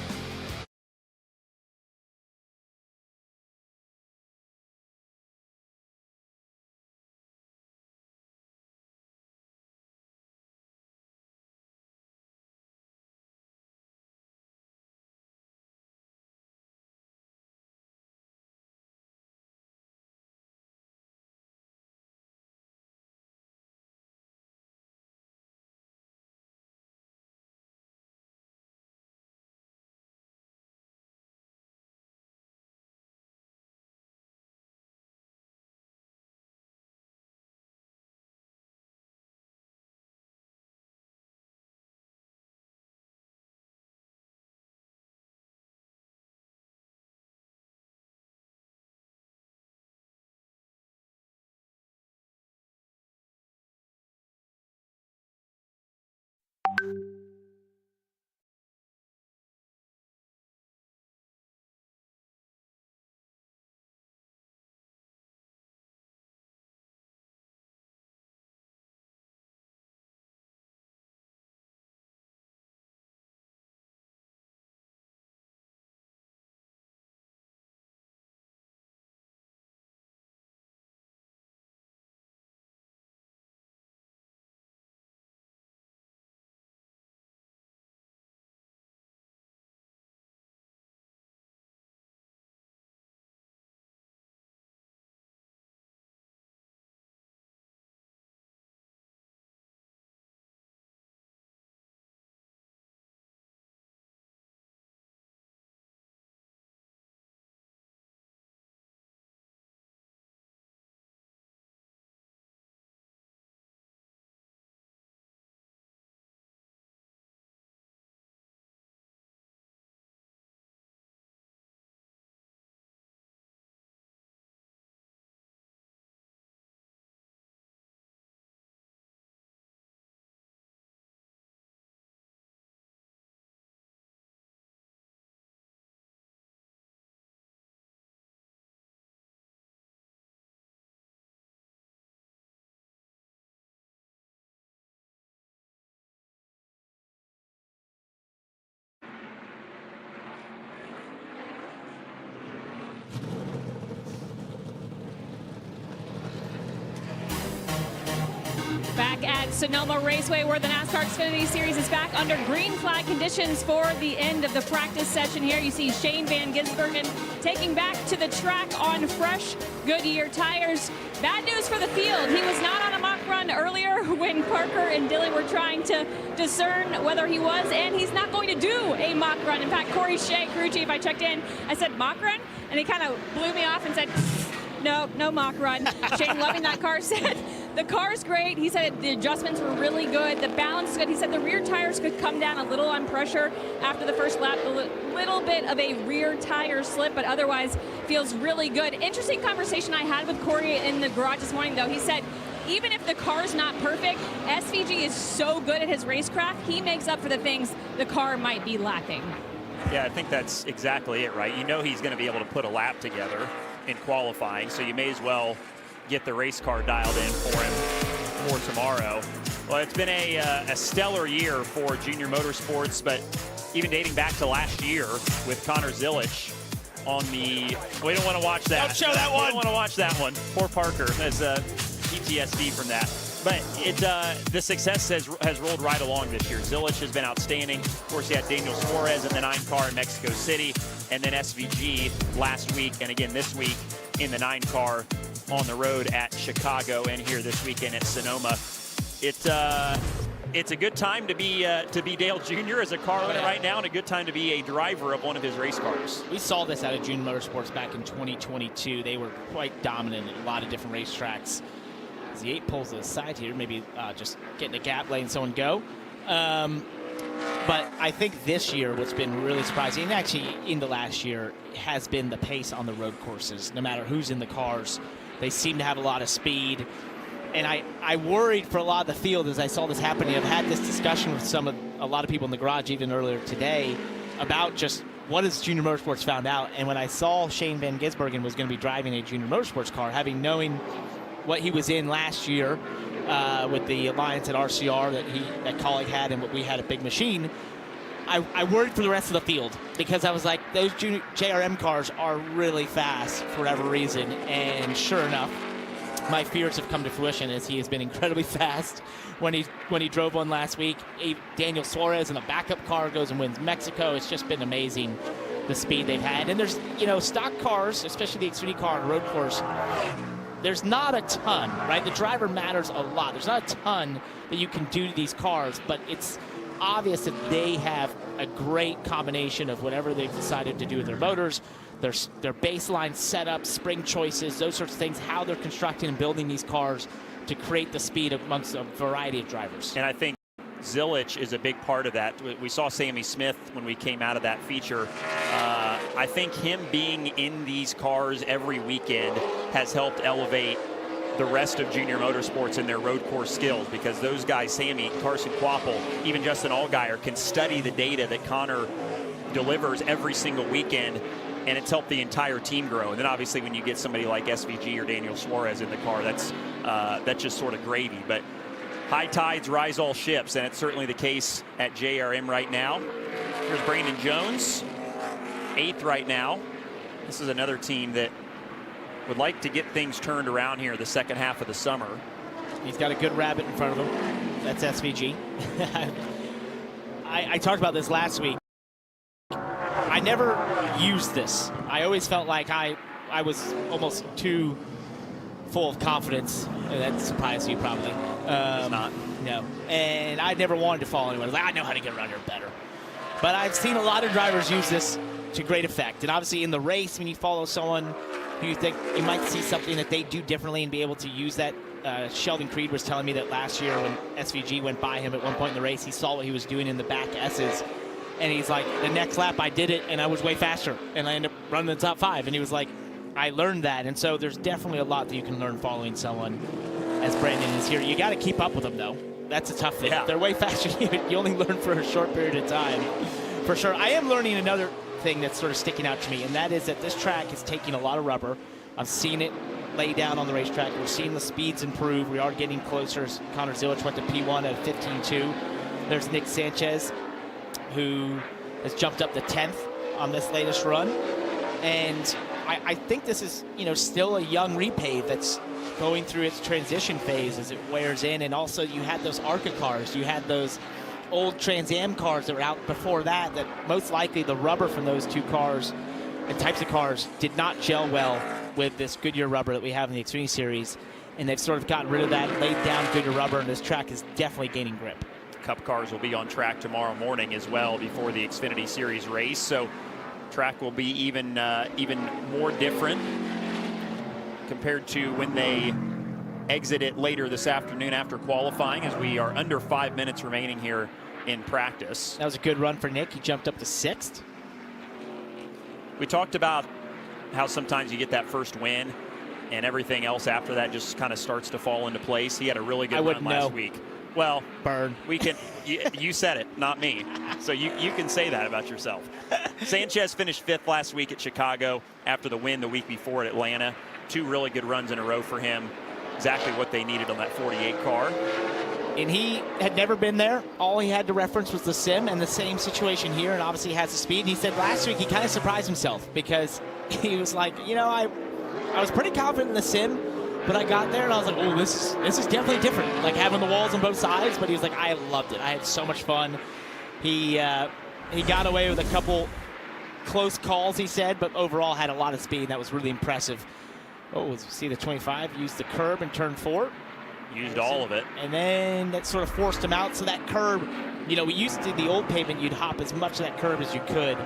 back at Sonoma Raceway, where the NASCAR Xfinity Series is back under green flag conditions for the end of the practice session here. You see Shane Van Gisbergen taking back to the track on fresh Goodyear tires. Bad news for the field. He was not on a mock run earlier when Parker and Dilly were trying to discern whether he was, and he's not going to do a mock run. In fact, Corey Shea, crew chief, I checked in, I said mock run, and he kind of blew me off and said, no mock run. Shane loving that car, said the car's great. He said the adjustments were really good. The balance is good. He said the rear tires could come down a little on pressure after the first lap. A little bit of a rear tire slip, but otherwise feels really good. Interesting conversation I had with Corey in the garage this morning, though. He said even if the car's not perfect, SVG is so good at his racecraft, he makes up for the things the car might be lacking. Yeah, I think that's exactly it, right? You know he's going to be able to put a lap together in qualifying, so you may as well get the race car dialed in for him for tomorrow. Well, it's been a stellar year for junior motorsports, but even dating back to last year with Connor Zilich on the... We don't want to watch that. Don't show that one. We don't want to watch that one. Poor Parker has PTSD from that. But the success has rolled right along this year. Zilich has been outstanding. Of course, he had Daniel Suarez in the 9 car in Mexico City, and then SVG last week, and again this week in the 9 car on the road at Chicago, and here this weekend at Sonoma. It's a good time to be Dale Jr. as a car owner right now, and a good time to be a driver of one of his race cars. We saw this out of Junior Motorsports back in 2022. They were quite dominant at a lot of different racetracks. As the 8 pulls to the side here, maybe just getting a gap, letting someone go. But I think this year what's been really surprising, and actually in the last year, has been the pace on the road courses. No matter who's in the cars, they seem to have a lot of speed. And I worried for a lot of the field as I saw this happening. I've had this discussion with a lot of people in the garage even earlier today about just what has Junior Motorsports found out. And when I saw Shane Van Gisbergen was going to be driving a Junior Motorsports car, knowing what he was in last year with the alliance at RCR that colleague had and what we had at Big Machine, I worried for the rest of the field because I was like, those JRM cars are really fast for whatever reason. And sure enough, my fears have come to fruition as he has been incredibly fast when he drove one last week. Daniel Suarez in a backup car goes and wins Mexico. It's just been amazing the speed they've had. And there's, stock cars, especially the Xfinity car on road course, there's not a ton, right? The driver matters a lot. There's not a ton that you can do to these cars, but it's obvious that they have a great combination of whatever they've decided to do with their motors, their baseline setup, spring choices, those sorts of things, how they're constructing and building these cars to create the speed amongst a variety of drivers. And I think Zilich is a big part of that. We saw Sammy Smith when we came out of that feature. I think him being in these cars every weekend has helped elevate the rest of junior motorsports in their road course skills, because those guys, Sammy, Carson Quapple, even Justin Allgaier, can study the data that Connor delivers every single weekend, and it's helped the entire team grow. And then obviously when you get somebody like SVG or Daniel Suarez in the car, that's just sort of gravy. But high tides rise all ships, and it's certainly the case at JRM right now. Here's Brandon Jones, 8th right now. This is another team that would like to get things turned around here the second half of the summer. He's got a good rabbit in front of him. That's SVG. I talked about this last week. I never used this. I always felt like I was almost too full of confidence. That surprised you probably. It's not. No. And I never wanted to follow anyone. I was like, I know how to get around here better. But I've seen a lot of drivers use this to great effect. And obviously in the race, when you follow someone who you think you might see something that they do differently and be able to use that. Sheldon Creed was telling me that last year when SVG went by him at one point in the race, he saw what he was doing in the back S's. And he's like, the next lap I did it and I was way faster. And I ended up running the top 5. And he was like, I learned that. And so there's definitely a lot that you can learn following someone as Brandon is here. You got to keep up with them, though. That's a tough thing. Yeah. They're way faster. You only learn for a short period of time. For sure. I am learning another thing that's sort of sticking out to me, and that is that this track is taking a lot of rubber. I've seen it lay down on the racetrack. We're seeing the speeds improve. We are getting closer. Connor Zilich went to P1 at 15.2. There's Nick Sanchez, who has jumped up to 10th on this latest run. And I think this is, still a young repave that's going through its transition phase as it wears in. And also you had those ARCA cars. You had those old Trans Am cars that were out before that most likely the rubber from those two cars and types of cars did not gel well with this Goodyear rubber that we have in the Xfinity Series. And they've sort of gotten rid of that, laid down Goodyear rubber, and this track is definitely gaining grip. Cup cars will be on track tomorrow morning as well before the Xfinity Series race. So track will be even more different compared to when they exit it later this afternoon after qualifying, as we are under 5 minutes remaining here in practice. That was a good run for Nick. He jumped up to 6th. We talked about how sometimes you get that first win and everything else after that just kind of starts to fall into place. He had a really good run last week. Well, burn. We can. You said it, not me. So you can say that about yourself. Sanchez finished 5th last week at Chicago after the win the week before at Atlanta. 2 really good runs in a row for him. Exactly what they needed on that 48 car. And he had never been there. All he had to reference was the sim, and the same situation here, and obviously has the speed. And he said last week he kind of surprised himself because he was like, you know, I was pretty confident in the sim, but I got there and I was like, oh, this is definitely different. Like having the walls on both sides, but he was like, I loved it. I had so much fun. He got away with a couple close calls, he said, but overall had a lot of speed. That was really impressive. Oh, see the 25 used the curb in turn 4. Used all of it. And then that sort of forced him out. So that curb, you know, we used to the old pavement, you'd hop as much of that curb as you could.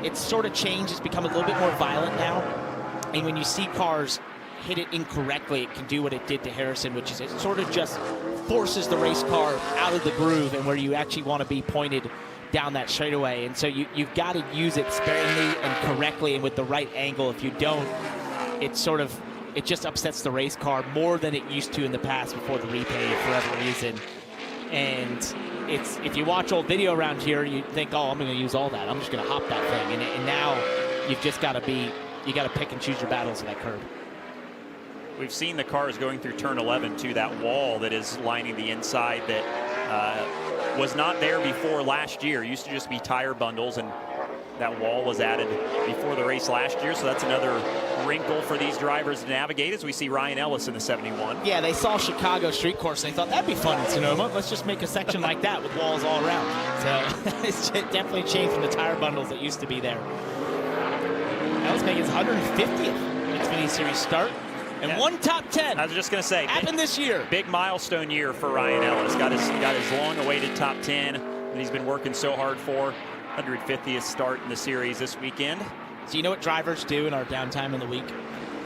It's sort of changed. It's become a little bit more violent now. And when you see cars hit it incorrectly, it can do what it did to Harrison, which is it sort of just forces the race car out of the groove and where you actually want to be pointed down that straightaway. And so you've got to use it sparingly and correctly and with the right angle. If you don't, it just upsets the race car more than it used to in the past before the repay for whatever reason. And if you watch old video around here, you think, oh, I'm going to use all that. I'm just going to hop that thing. And now you've just got to pick and choose your battles in that curb. We've seen the cars going through turn 11 to that wall that is lining the inside that was not there before last year. It used to just be tire bundles, and that wall was added before the race last year. So that's another wrinkle for these drivers to navigate as we see Ryan Ellis in the 71. Yeah, they saw Chicago street course and they thought that'd be fun in Sonoma. Let's just make a section like that with walls all around. So it's definitely changed from the tire bundles that used to be there. Ellis making his 150th Xfinity Series start. And one top 10. I was just going to say. Happened this year. Big milestone year for Ryan Ellis. Got his long-awaited top 10 that he's been working so hard for. 150th start in the series this weekend. So you know what drivers do in our downtime in the week?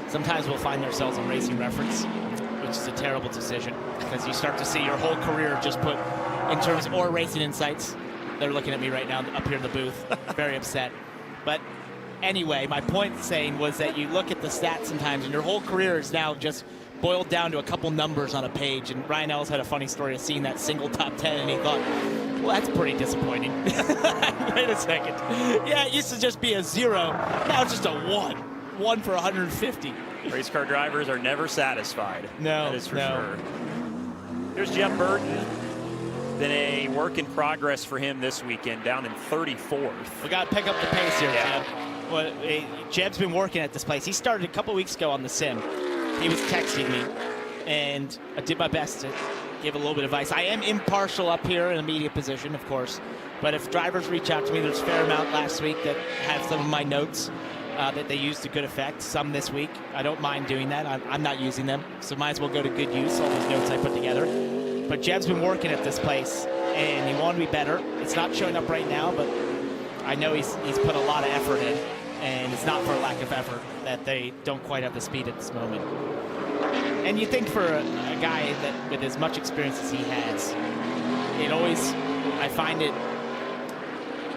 Sometimes we'll find ourselves on Racing Reference, which is a terrible decision because you start to see your whole career just put in terms of or Racing Insights. They're looking at me right now up here in the booth, very upset. But anyway, my point saying was that you look at the stats sometimes and your whole career is now just boiled down to a couple numbers on a page. And Ryan Ellis had a funny story of seeing that single top 10 and he thought, well, that's pretty disappointing. Wait a second. Yeah, it used to just be a 0. Now it's just a 1. 1 for 150. Race car drivers are never satisfied. No, that is for sure. Here's Jeff Burton. Been a work in progress for him this weekend, down in 34th. We got to pick up the pace here, Jeb. Well, Jeb's been working at this place. He started a couple weeks ago on the sim. He was texting me, and I did my best to give a little bit of advice. I am impartial up here in a media position, of course, but if drivers reach out to me, there's a fair amount last week that have some of my notes that they used to good effect, some this week. I don't mind doing that. I'm not using them, so might as well go to good use, all those notes I put together. But Jeb's been working at this place, and he wanted to be better. It's not showing up right now, but I know he's put a lot of effort in, and it's not for a lack of effort that they don't quite have the speed at this moment. And you think for a guy that with as much experience as he has, I find it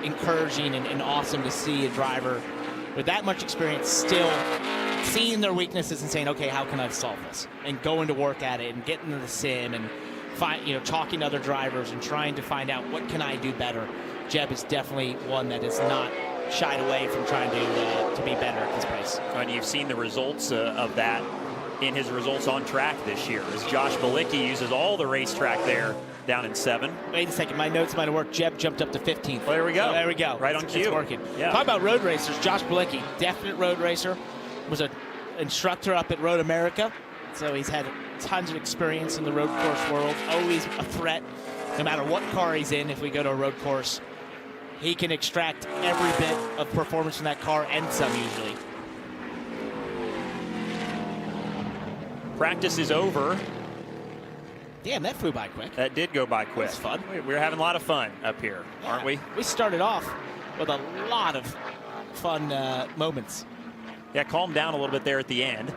encouraging and awesome to see a driver with that much experience still seeing their weaknesses and saying, okay, how can I solve this? And going to work at it and getting into the sim and talking to other drivers and trying to find out what can I do better. Jeb is definitely one that is not shied away from trying to be better at this place. And you've seen the results of that in his results on track this year, as Josh Bilicki uses all the racetrack there down in 7. Wait a second, my notes might have worked. Jeb jumped up to 15th. Well, there we go. So there we go. Right on cue. It's working. Yeah. Talk about road racers. Josh Bilicki, definite road racer. Was an instructor up at Road America. So he's had tons of experience in the road course world, always a threat, no matter what car he's in. If we go to a road course, he can extract every bit of performance from that car and some usually. Practice is over. Damn, that flew by quick. That did go by quick. That's fun. We're having a lot of fun up here, aren't we? We started off with a lot of fun moments. Yeah, calmed down a little bit there at the end.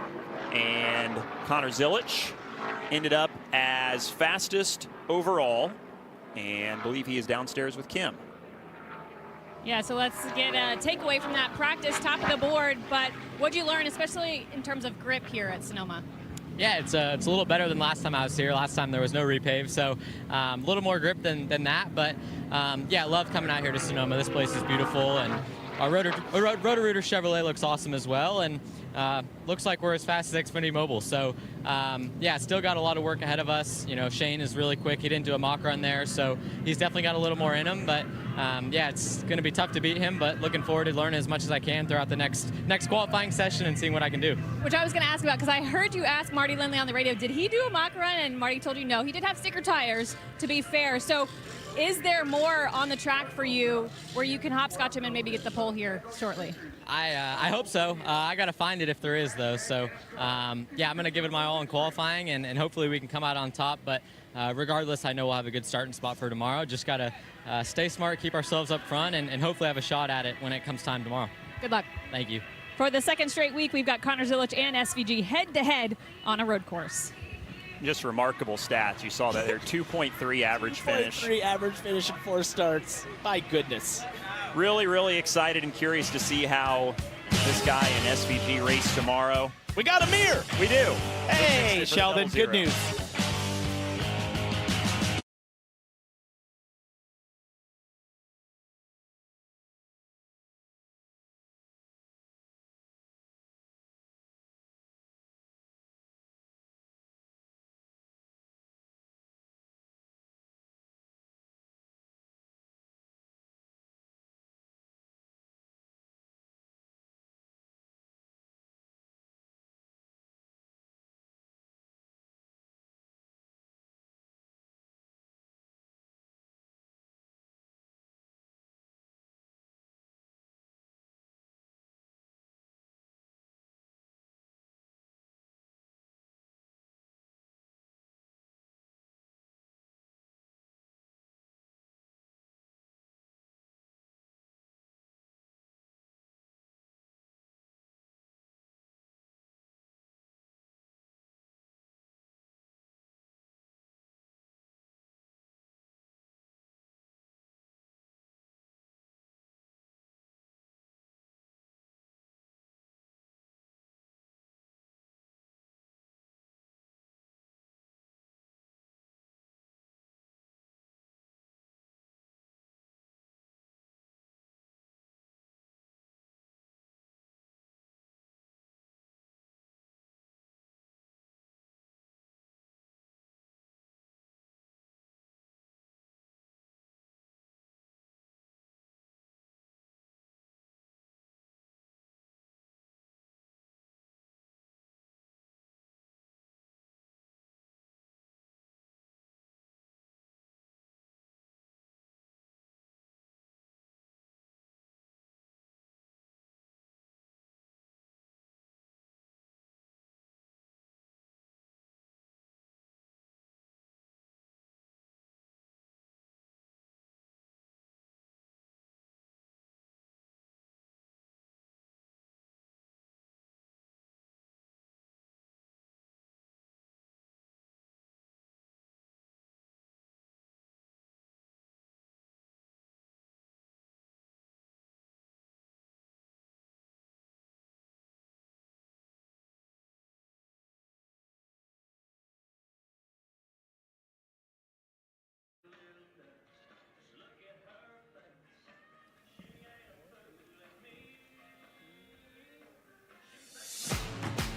And Connor Zilich ended up as fastest overall. And I believe he is downstairs with Kim. Yeah, so let's get a takeaway from that practice, top of the board. But what'd you learn, especially in terms of grip here at Sonoma? Yeah, it's a little better than last time I was here. Last time there was no repave, so a little more grip than that. But yeah, I love coming out here to Sonoma. This place is beautiful, and our Roto-Rooter Chevrolet looks awesome as well, and looks like we're as fast as Xfinity Mobile. So yeah, still got a lot of work ahead of us. You know, Shane is really quick. He didn't do a mock run there, so he's definitely got a little more in him. But yeah, it's going to be tough to beat him, but looking forward to learning as much as I can throughout the next qualifying session and seeing what I can do. Which I was going to ask about, because I heard you ask Marty Lindley on the radio, did he do a mock run? And Marty told you no. He did have sticker tires, to be fair. So is there more on the track for you where you can hopscotch him and maybe get the pole here shortly? I hope so. I got to find it if there is, though. So yeah, I'm going to give it my all in qualifying, and hopefully we can come out on top. But regardless, I know we'll have a good starting spot for tomorrow. Just got to stay smart, keep ourselves up front, and hopefully have a shot at it when it comes time tomorrow. Good luck. Thank you. For the second straight week, we've got Connor Zilich and SVG head-to-head on a road course. Just remarkable stats. You saw that there, 2.3 average finish. 2.3 average finish in 4 starts. My goodness. Really, really excited and curious to see how this guy in SVG race tomorrow. We got a mirror. We do. Hey, Sheldon, good news.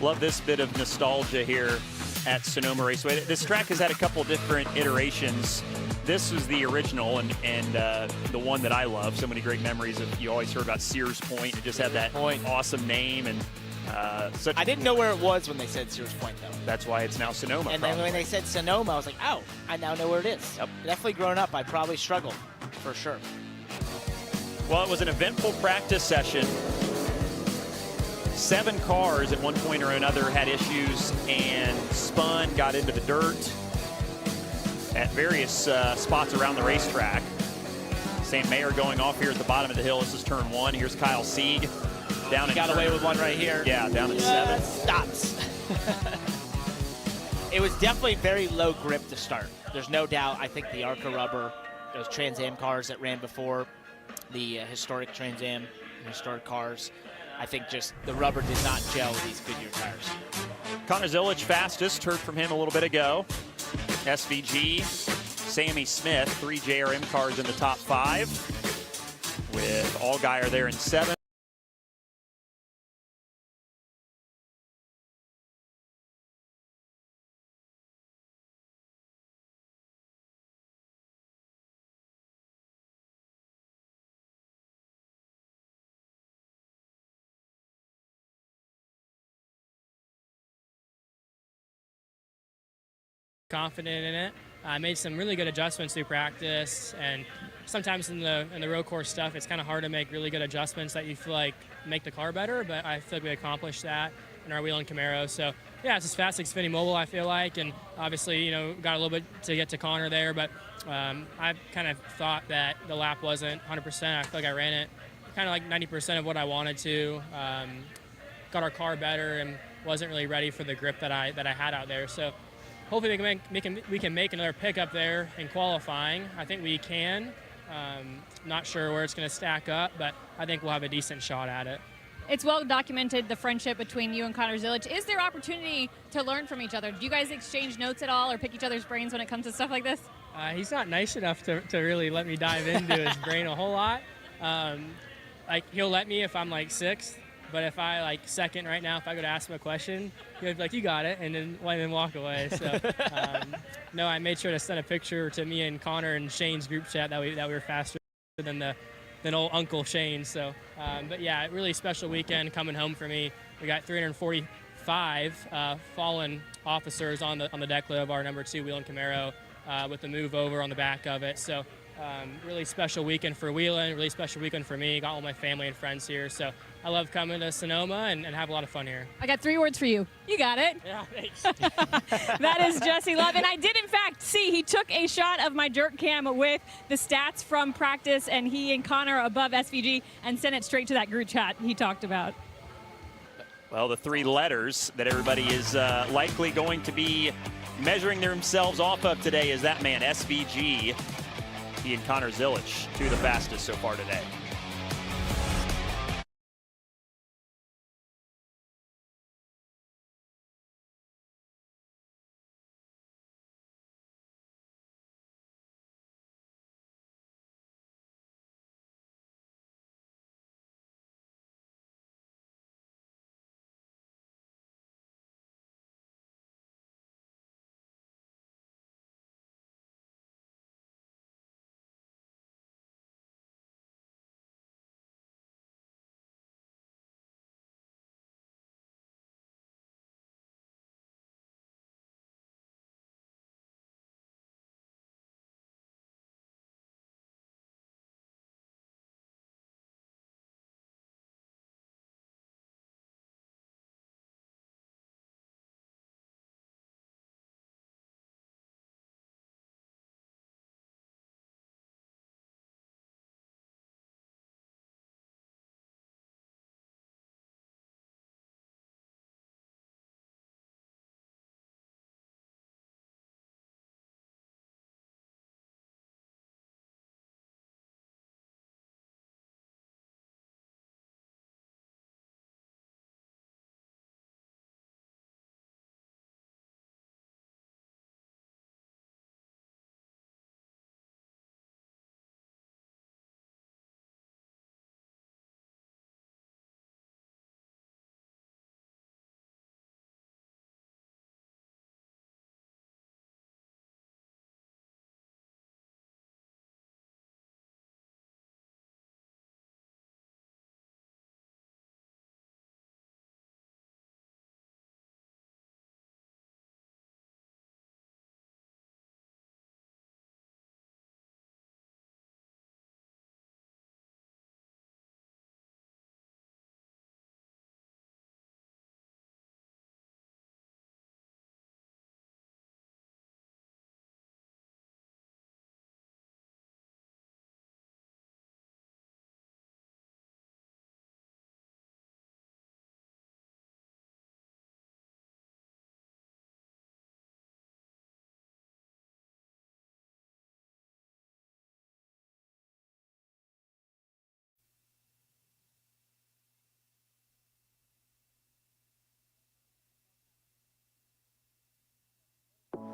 Love this bit of nostalgia here at Sonoma Raceway. This track has had a couple different iterations. This was the original and the one that I love. So many great memories of, you always heard about Sears Point. It just had that awesome name and I didn't know where it was when they said Sears Point, though. That's why it's now Sonoma. And then when they said Sonoma, I was like, oh, I now know where it is. Yep. Definitely growing up, I probably struggled, for sure. Well, it was an eventful practice session. 7 cars at one point or another had issues and spun, got into the dirt at various spots around the racetrack. St. Mayer going off here at the bottom of the hill. This is turn 1. Here's Kyle Sieg down. Got away with one right here. Yeah, down at 7. Stops. It was definitely very low grip to start. There's no doubt. I think the Arca rubber, those Trans Am cars that ran before, the historic Trans Am, historic cars, I think just the rubber did not gel with these Goodyear tires. Connor Zilic fastest, heard from him a little bit ago. SVG, Sammy Smith, 3 JRM cars in the top 5, with Allgaier there in 7. Confident in it. I made some really good adjustments through practice, and sometimes in the road course stuff, it's kind of hard to make really good adjustments that you feel like make the car better, but I feel like we accomplished that in our wheel and Camaro. So yeah, it's as fast as Xfinity Mobile, I feel like, and obviously, you know, got a little bit to get to Connor there, but I kind of thought that the lap wasn't 100%. I feel like I ran it kind of like 90% of what I wanted to. Got our car better and wasn't really ready for the grip that I had out there. So hopefully we can make another pickup there in qualifying. I think we can. Not sure where it's going to stack up, but I think we'll have a decent shot at it. It's well documented, the friendship between you and Connor Zilic. Is there opportunity to learn from each other? Do you guys exchange notes at all or pick each other's brains when it comes to stuff like this? He's not nice enough to really let me dive into his brain a whole lot. Like, he'll let me if I'm like 6th, but if I like 2nd right now, if I go to ask him a question, he'll be like, you got it, and then walk away. So no, I made sure to send a picture to me and Connor and Shane's group chat that we were faster than old Uncle Shane. So, but yeah, really special weekend coming home for me. We got 345 fallen officers on the deck lid of our number 2 wheel and Camaro with the move over on the back of it. So really special weekend for wheeling, really special weekend for me. Got all my family and friends here. So I love coming to Sonoma and have a lot of fun here. I got 3 words for you. You got it. Yeah, thanks. That is Jesse Love. And I did, in fact, see he took a shot of my dirt cam with the stats from practice, and he and Connor above SVG, and sent it straight to that group chat he talked about. Well, the 3 letters that everybody is likely going to be measuring themselves off of today is that man, SVG. He and Connor Zilic, 2 of the fastest so far today.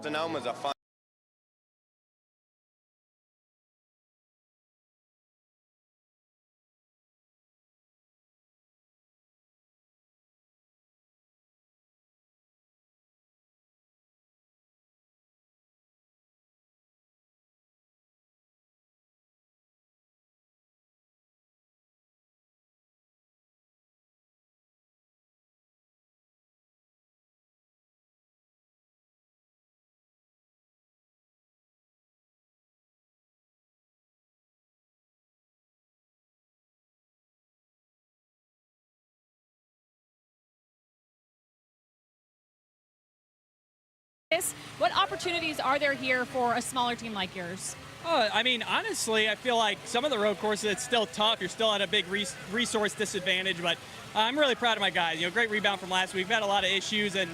Sonoma's a fun. What opportunities are there here for a smaller team like yours? Oh, I mean, honestly, I feel like some of the road courses, it's still tough. You're still at a big resource disadvantage, but I'm really proud of my guys. You know, great rebound from last week. We've had a lot of issues, and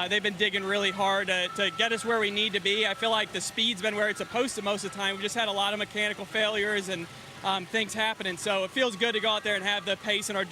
they've been digging really hard to get us where we need to be. I feel like the speed's been where it's supposed to most of the time. We just had a lot of mechanical failures and things happening, so it feels good to go out there and have the pace in our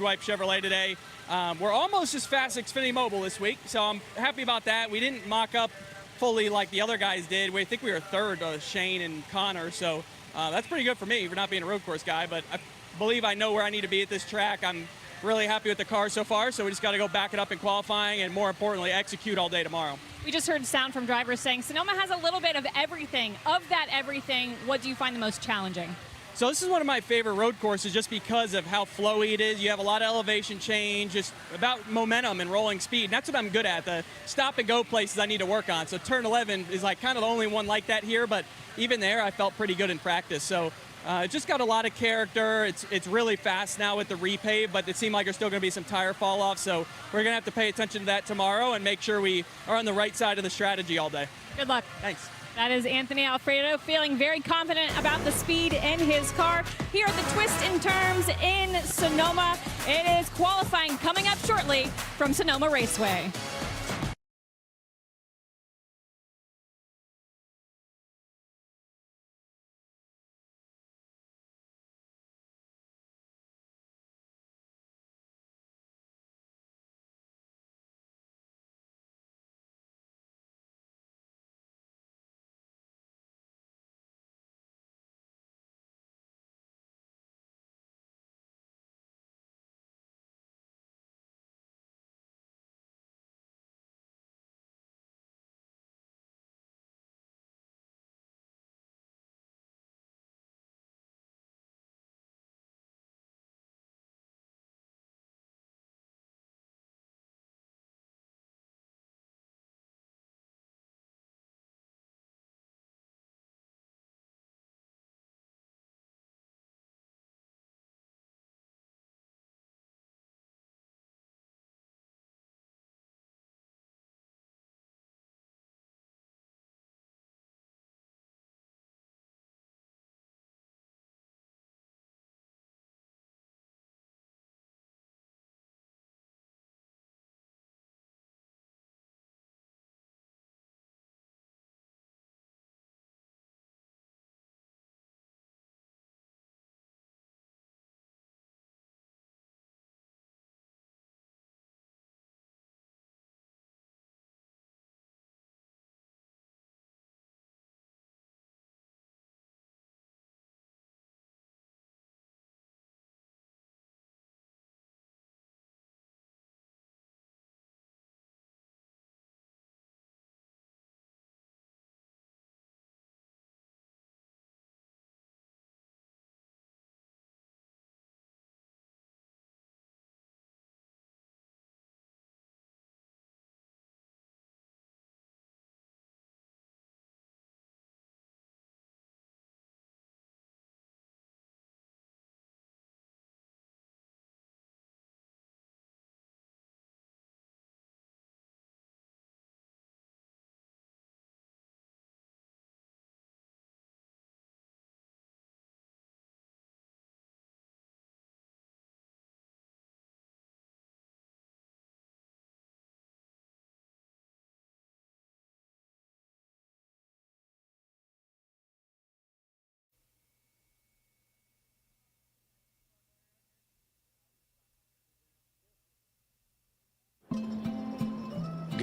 wipe Chevrolet today. We're almost as fast as Xfinity Mobile this week, so I'm happy about that. We didn't mock up fully like the other guys did. I think we were third, Shane and Connor, so that's pretty good for me for not being a road course guy, but I believe I know where I need to be at this track. I'm really happy with the car so far, so we just got to go back it up in qualifying and, more importantly, execute all day tomorrow. We just heard sound from drivers saying Sonoma has a little bit of everything. Of that everything, what do you find the most challenging? So this is one of my favorite road courses just because of how flowy it is. You have a lot of elevation change, just about momentum and rolling speed. And that's what I'm good at. The stop and go places I need to work on. So turn 11 is like kind of the only one like that here, but even there I felt pretty good in practice. So it just got a lot of character. It's really fast now with the repave, but it seemed like there's still going to be some tire fall off. So we're going to have to pay attention to that tomorrow and make sure we are on the right side of the strategy all day. Good luck. Thanks. That is Anthony Alfredo feeling very confident about the speed in his car. Here are the twists and turns in Sonoma. It is qualifying coming up shortly from Sonoma Raceway.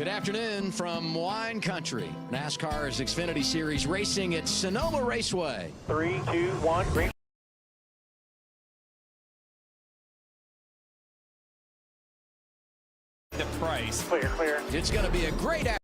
Good afternoon from Wine Country. NASCAR's Xfinity Series racing at Sonoma Raceway. 3, 2, 1, green. The price. Clear, clear. It's going to be a great afternoon.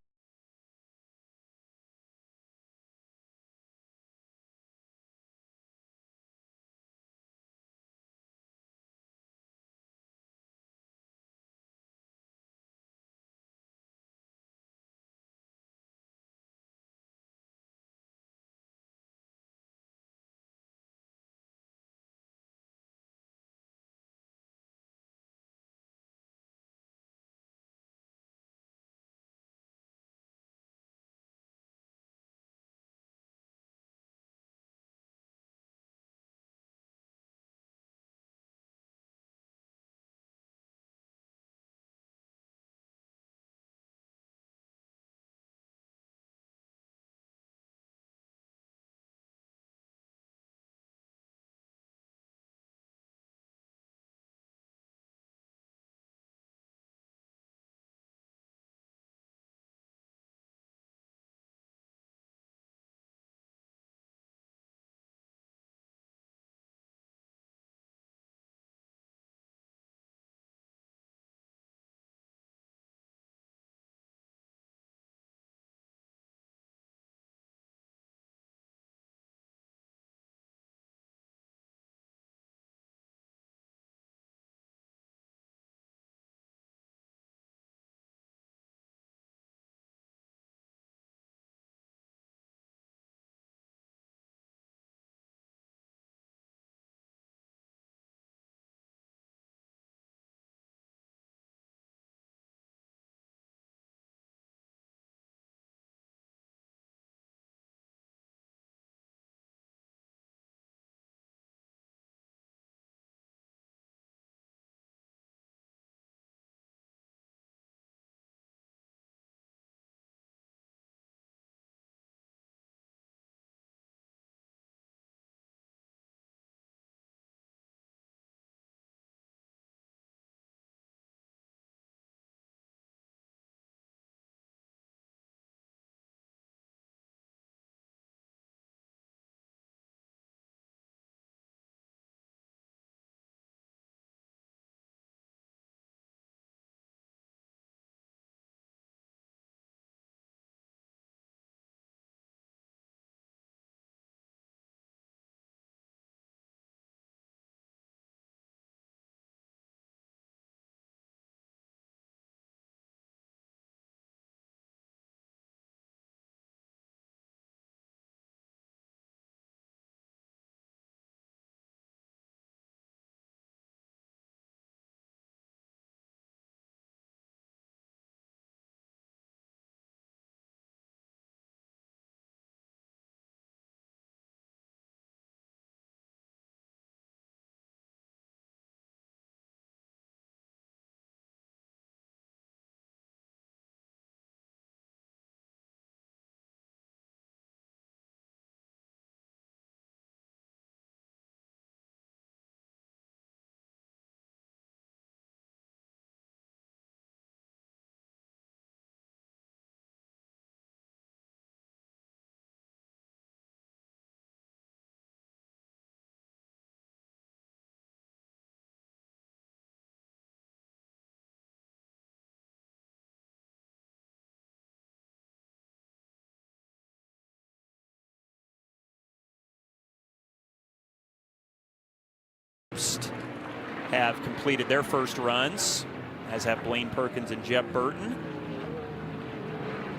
Have completed their first runs, as have Blaine Perkins and Jeb Burton.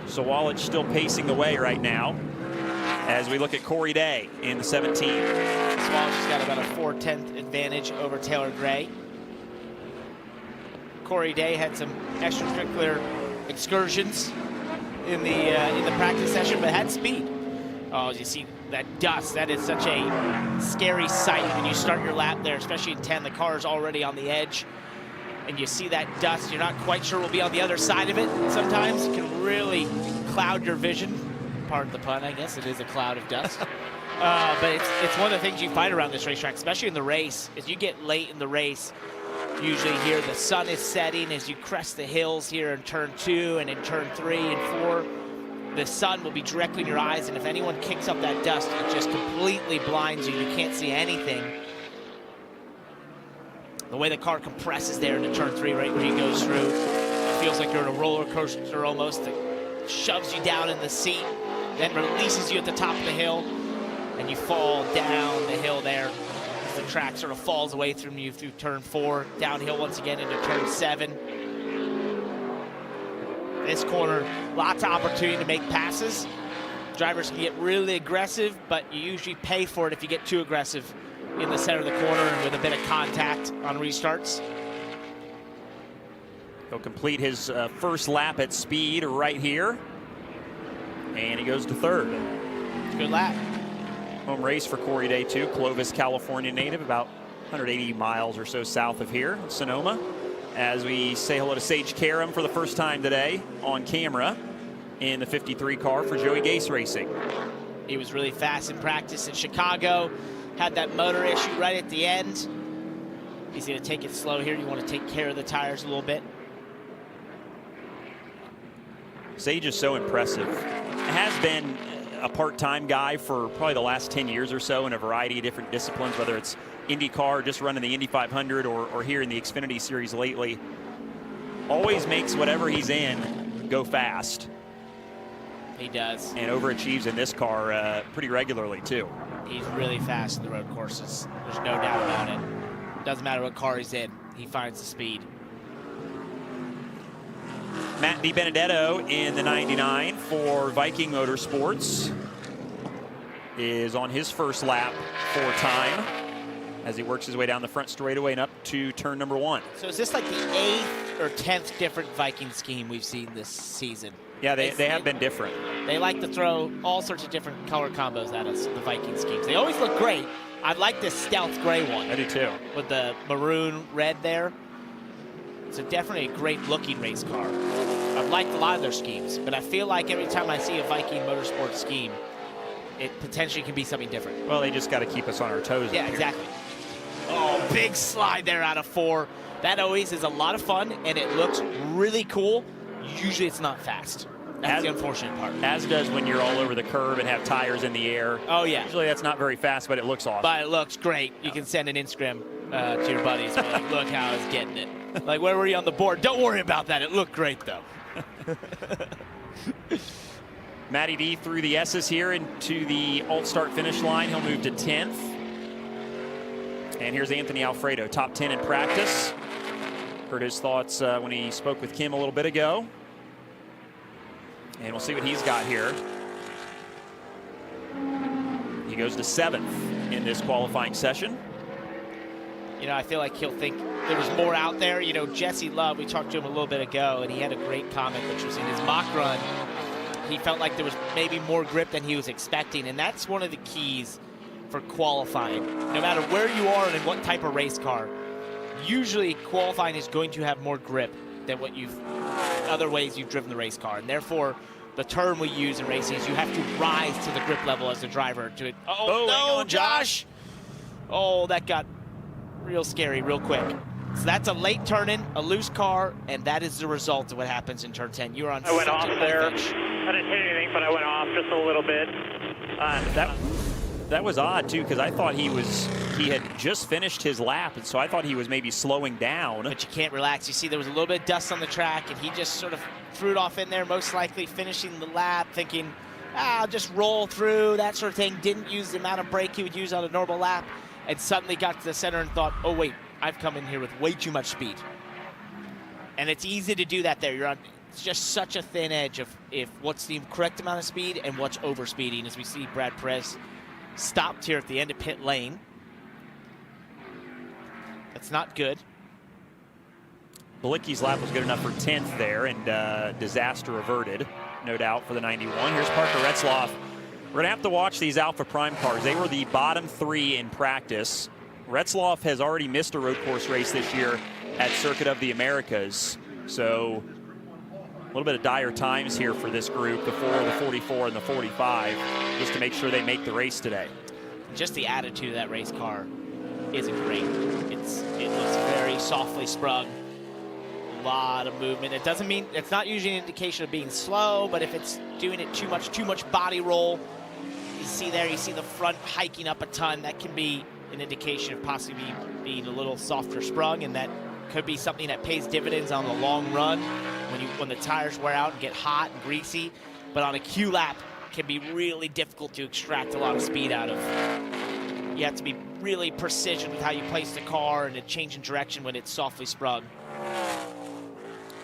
So Wallich still pacing the way right now as we look at Corey Day in the 17. Wallich has got about a 4/10 advantage over Taylor Gray. Corey Day had some extracurricular excursions in the practice session, but had speed. Oh, you see that dust. That is such a scary sight when you start your lap there, especially in 10. The car is already on the edge, and you see that dust. You're not quite sure we'll be on the other side of it. Sometimes it can really cloud your vision. Pardon the pun, I guess. It is a cloud of dust. But it's one of the things you find around this racetrack, especially in the race. As you get late in the race, Usually here the sun is setting as you crest the hills here in turn 2 and in turn 3 and 4. The sun will be directly in your eyes, and if anyone kicks up that dust, it just completely blinds you. You can't see anything. The way the car compresses there into turn 3 right where he goes through, it feels like you're in a roller coaster almost. It shoves you down in the seat, then releases you at the top of the hill, and you fall down the hill there. The track sort of falls away from you through turn 4, downhill once again into turn 7. This corner, lots of opportunity to make passes. Drivers can get really aggressive, but you usually pay for it if you get too aggressive in the center of the corner and with a bit of contact on restarts. He'll complete his first lap at speed right here. And he goes to third. Good lap. Home race for Corey Day 2, Clovis, California native, about 180 miles or so south of here, Sonoma. As we say hello to Sage Karam for the first time today on camera in the 53 car for Joey Gase Racing. He was really fast in practice in Chicago, had that motor issue right at the end. He's going to take it slow here. You want to take care of the tires a little bit. Sage is so impressive. Has been a part-time guy for probably the last 10 years or so in a variety of different disciplines, whether it's IndyCar, just running the Indy 500, or here in the Xfinity Series lately. Always makes whatever he's in go fast. He does. And overachieves in this car pretty regularly, too. He's really fast in the road courses. There's no doubt about it. Doesn't matter what car he's in. He finds the speed. Matt DiBenedetto in the 99 for Viking Motorsports is on his first lap for time as he works his way down the front straightaway and up to turn number 1. So is this like the 8th or 10th different Viking scheme we've seen this season? Yeah, they have been different. They like to throw all sorts of different color combos at us, the Viking schemes. They always look great. I like this stealth gray one. I do too. With the maroon red there. It's definitely a great looking race car. I've liked a lot of their schemes, but I feel like every time I see a Viking Motorsports scheme, it potentially can be something different. Well, they just got to keep us on our toes. Yeah, exactly. Oh, big slide there out of 4. That always is a lot of fun, and it looks really cool. Usually it's not fast. That's the unfortunate part. As does when you're all over the curb and have tires in the air. Oh, yeah. Usually that's not very fast, but it looks awesome. But it looks great. You can send an Instagram to your buddies. And be like, look how I was getting it. Like, where were you on the board? Don't worry about that. It looked great, though. Matty D through the S's here into the alt-start finish line. He'll move to 10th. And here's Anthony Alfredo, top 10 in practice. Heard his thoughts when he spoke with Kim a little bit ago. And we'll see what he's got here. He goes to 7th in this qualifying session. You know, I feel like he'll think there was more out there. You know, Jesse Love, we talked to him a little bit ago, and he had a great comment, which was in his mock run, he felt like there was maybe more grip than he was expecting, and that's one of the keys for qualifying. No matter where you are and in what type of race car, usually qualifying is going to have more grip than what other ways you've driven the race car, and therefore the term we use in racing is you have to rise to the grip level as a driver. Oh, no, Josh! Oh, that got real scary real quick. So that's a late turn-in, a loose car, and that is the result of what happens in turn 10. You're on. I went off there. I didn't hit anything, but I went off just a little bit. That was odd too, because I thought he had just finished his lap, and so I thought he was maybe slowing down. But you can't relax. You see there was a little bit of dust on the track, and he just sort of threw it off in there, most likely finishing the lap, thinking, I'll just roll through, that sort of thing. Didn't use the amount of brake he would use on a normal lap, and suddenly got to the center and thought, oh wait, I've come in here with way too much speed. And it's easy to do that there. You're on just such a thin edge of what's the correct amount of speed and what's overspeeding, as we see Brad Perez stopped here at the end of pit lane. That's not good. Balicki's lap was good enough for 10th there, and disaster averted, no doubt, for the 91. Here's Parker Retzlaff. We're going to have to watch these Alpha Prime cars. They were the bottom 3 in practice. Retzlaff has already missed a road course race this year at Circuit of the Americas. So a little bit of dire times here for this group, the 4, the 44, and the 45, just to make sure they make the race today. Just the attitude of that race car. isn't great. It looks very softly sprung. A lot of movement. It doesn't mean, it's not usually an indication of being slow, but if it's doing it too much body roll, you see the front hiking up a ton, that can be an indication of possibly being a little softer sprung, and that could be something that pays dividends on the long run when the tires wear out and get hot and greasy. But on a Q lap, can be really difficult to extract a lot of speed out of. You have to be really precision with how you place the car and a change in direction when it's softly sprung.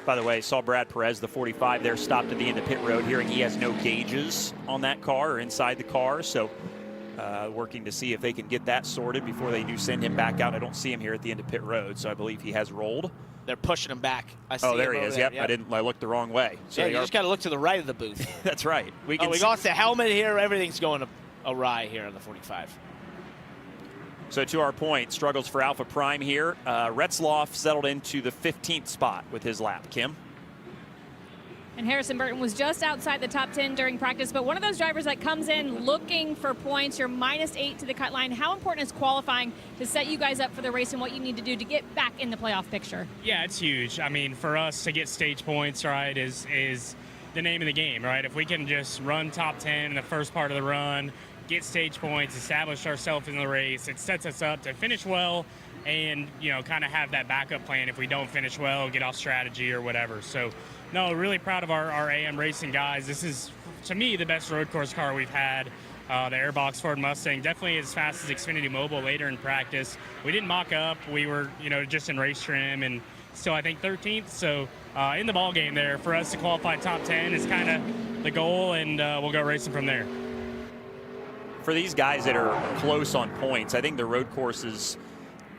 By the way, saw Brad Perez, the 45 there, stopped at the end of pit road, hearing he has no gauges on that car or inside the car. So working to see if they can get that sorted before they do send him back out. I don't see him here at the end of pit road, so I believe he has rolled. They're pushing him back. I see oh, there him he is. there. Yep. I looked the wrong way. So yeah, you just got to look to the right of the booth. That's right. We lost the helmet here. Everything's going awry here on the 45. So to our point, struggles for Alpha Prime here. Retzloff settled into the 15th spot with his lap. Kim? And Harrison Burton was just outside the top 10 during practice, but one of those drivers that comes in looking for points. You're -8 to the cut line. How important is qualifying to set you guys up for the race and what you need to do to get back in the playoff picture? Yeah, it's huge. I mean, for us to get stage points, right, is the name of the game, right? If we can just run top 10 in the first part of the run, get stage points, establish ourselves in the race, it sets us up to finish well and, you know, kind of have that backup plan if we don't finish well, get off strategy or whatever. So, no, really proud of our AM Racing guys. This is, to me, the best road course car we've had. The Airbox Ford Mustang, definitely as fast as Xfinity Mobile later in practice. We didn't mock up. We were, you know, just in race trim and still, I think, 13th. So in the ball game there, for us to qualify top 10 is kind of the goal, and we'll go racing from there. For these guys that are close on points, I think the road courses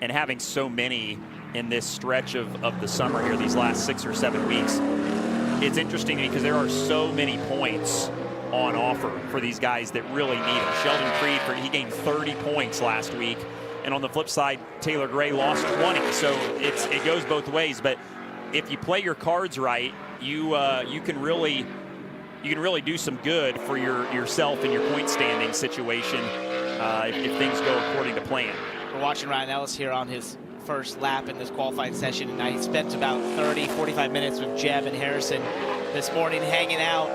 and having so many in this stretch of the summer here, these last 6 or 7 weeks, it's interesting because there are so many points on offer for these guys that really need them. Sheldon Creed, he gained 30 points last week, and on the flip side, Taylor Gray lost 20. So it goes both ways. But if you play your cards right, you can really do some good for yourself and your point standing situation if things go according to plan. We're watching Ryan Ellis here on his first lap in this qualifying session, and I spent about 30-45 minutes with Jeb and Harrison this morning hanging out,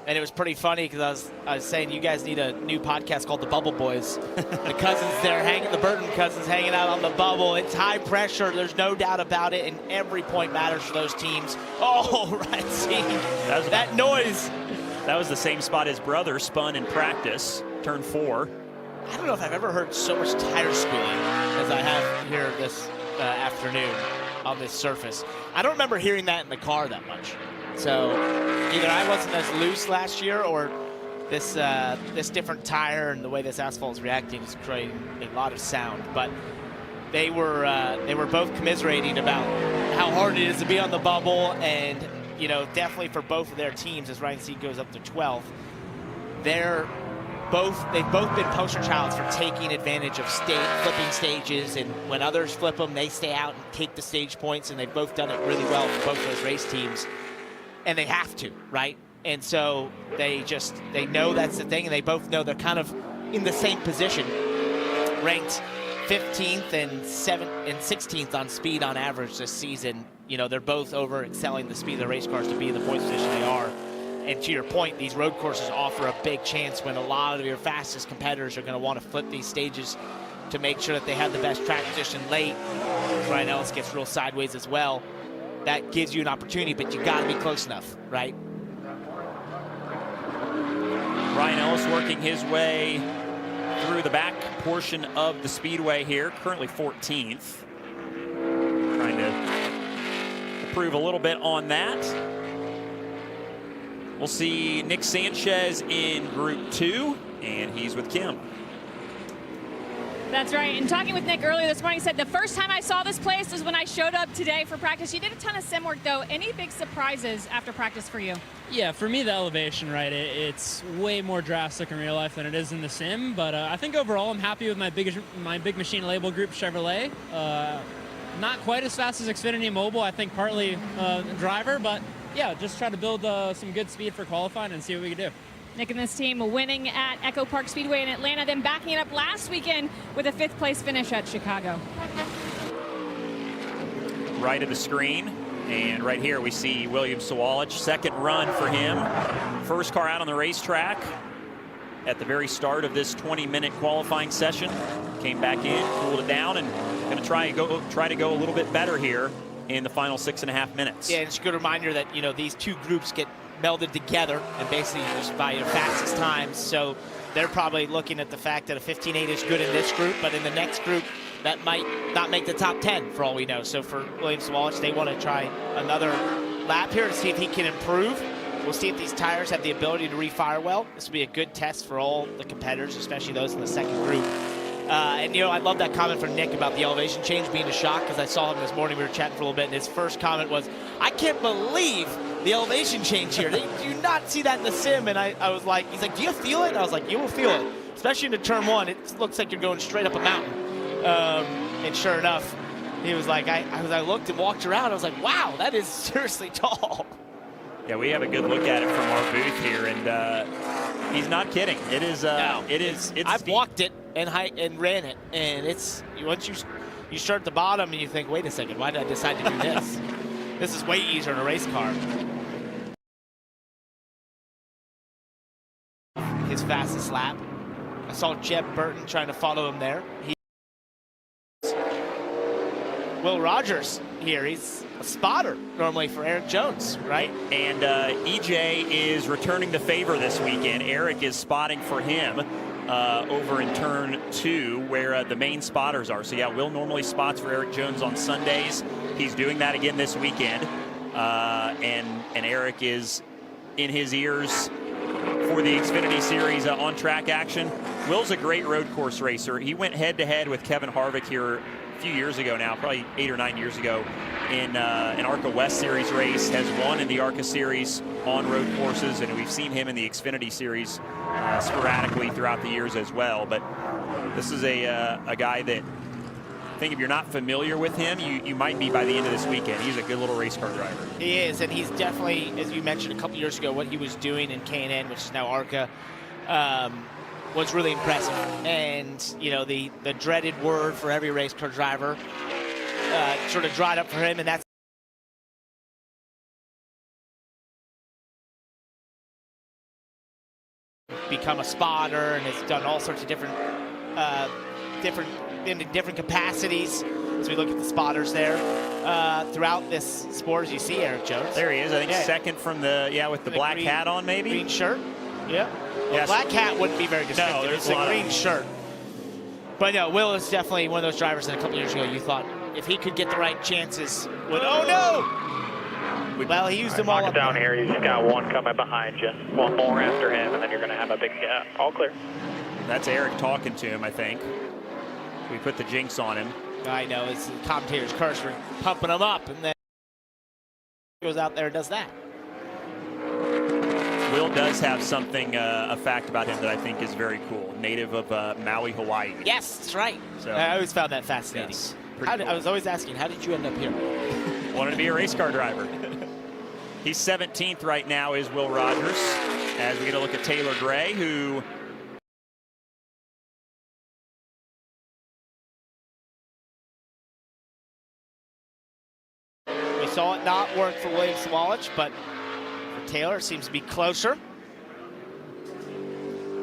and it was pretty funny because I was saying you guys need a new podcast called The Bubble Boys. The cousins there the Burton cousins hanging out on the bubble. It's high pressure, there's no doubt about it, and every point matters for those teams. Oh, right, see, that noise. That was the same spot his brother spun in practice, turn 4. I don't know if I've ever heard so much tire squealing as I have here this afternoon on this surface. I don't remember hearing that in the car that much. So either I wasn't as loose last year, or this different tire and the way this asphalt is reacting is creating a lot of sound. But they were both commiserating about how hard it is to be on the bubble, and you know, definitely for both of their teams, as Ryan Seed goes up to 12th, they've both been poster childs for taking advantage of flipping stages, and when others flip them, they stay out and take the stage points, and they've both done it really well for both those race teams, and they have to, right? And so they know that's the thing, and they both know they're kind of in the same position, ranked 15th and 16th on speed on average this season. You know, they're both over excelling the speed of the race cars to be in the point position they are. And to your point, these road courses offer a big chance when a lot of your fastest competitors are going to want to flip these stages to make sure that they have the best track position late. Ryan Ellis gets real sideways as well. That gives you an opportunity, but you got to be close enough, right? Ryan Ellis working his way through the back portion of the speedway here, currently 14th. Trying to improve a little bit on that. We'll see Nick Sanchez in Group 2, and he's with Kim. That's right. And talking with Nick earlier this morning, he said the first time I saw this place was when I showed up today for practice. You did a ton of sim work, though. Any big surprises after practice for you? Yeah, for me, the elevation, right, it's way more drastic in real life than it is in the sim. But I think overall I'm happy with my big machine label group Chevrolet. Not quite as fast as Xfinity Mobile, I think partly driver, but yeah, just try to build some good speed for qualifying and see what we can do. Nick and this team winning at Echo Park Speedway in Atlanta, then backing it up last weekend with a 5th place finish at Chicago. Right of the screen, and right here we see William Sawalich, 2nd run for him. First car out on the racetrack at the very start of this 20-minute qualifying session. Came back in, cooled it down, and going to try to go a little bit better here in the final 6.5 minutes. Yeah, it's a good reminder that, you know, these two groups get melded together and basically just by your fastest times. So they're probably looking at the fact that a 15.8 is good in this group, but in the next group, that might not make the top 10 for all we know. So for William Sawalich, they want to try another lap here to see if he can improve. We'll see if these tires have the ability to refire well. This will be a good test for all the competitors, especially those in the second group. And, you know, I love that comment from Nick about the elevation change being a shock, because I saw him this morning. We were chatting for a little bit, and his first comment was, I can't believe the elevation change here. They do not see that in the sim. And I was like, he's like, do you feel it? And I was like, you will feel it. Especially into turn 1. It looks like you're going straight up a mountain. And sure enough, he was like, I looked and walked around. I was like, wow, that is seriously tall. Yeah, we have a good look at it from our booth here, and he's not kidding. It is. No, It's I've steep. walked it and ran it, and it's once you start at the bottom and you think, wait a second, why did I decide to do this? This is way easier in a race car. His fastest lap. I saw Jeb Burton trying to follow him there. Will Rogers here, he's a spotter normally for Eric Jones, right? And EJ is returning the favor this weekend. Eric is spotting for him over in turn 2 where the main spotters are. So yeah, Will normally spots for Eric Jones on Sundays. He's doing that again this weekend. And Eric is in his ears for the Xfinity Series on-track action. Will's a great road course racer. He went head-to-head with Kevin Harvick here a few years ago now, probably 8 or 9 years ago, in an ARCA West Series race, has won in the ARCA Series on road courses, and we've seen him in the Xfinity Series sporadically throughout the years as well. But this is a guy that I think if you're not familiar with him, you might be by the end of this weekend. He's a good little race car driver. He is, and he's definitely, as you mentioned a couple years ago, what he was doing in K&N, which is now ARCA, was really impressive. And, you know, the dreaded word for every race car driver sort of dried up for him, and that's become a spotter and has done all sorts of different capacities. As we look at the spotters there throughout this sport, as you see Eric Jones. There he is, I think second from with the black hat on, maybe? Green shirt, yeah. Well, yes. Black hat wouldn't be very distinctive. No, there's it's a green shirt. But no, Will is definitely one of those drivers that a couple years ago you thought if he could get the right chances would, oh no! Well, he used them all up down there. here, he's got one coming behind you. One more after him, and then you're going to have a big gap. All clear. That's Eric talking to him, I think. We put the jinx on him. I know, it's the commentator's cursor pumping him up, and then goes out there and does that. Will does have something, a fact about him that I think is very cool. Native of Maui, Hawaii. Yes, that's right. So, I always found that fascinating. Yes, Cool. I was always asking, how did you end up here? Wanted to be a race car driver. He's 17th right now is Will Rogers. As we get a look at Taylor Gray, who we saw it not work for William Sawalich, but for Taylor it seems to be closer.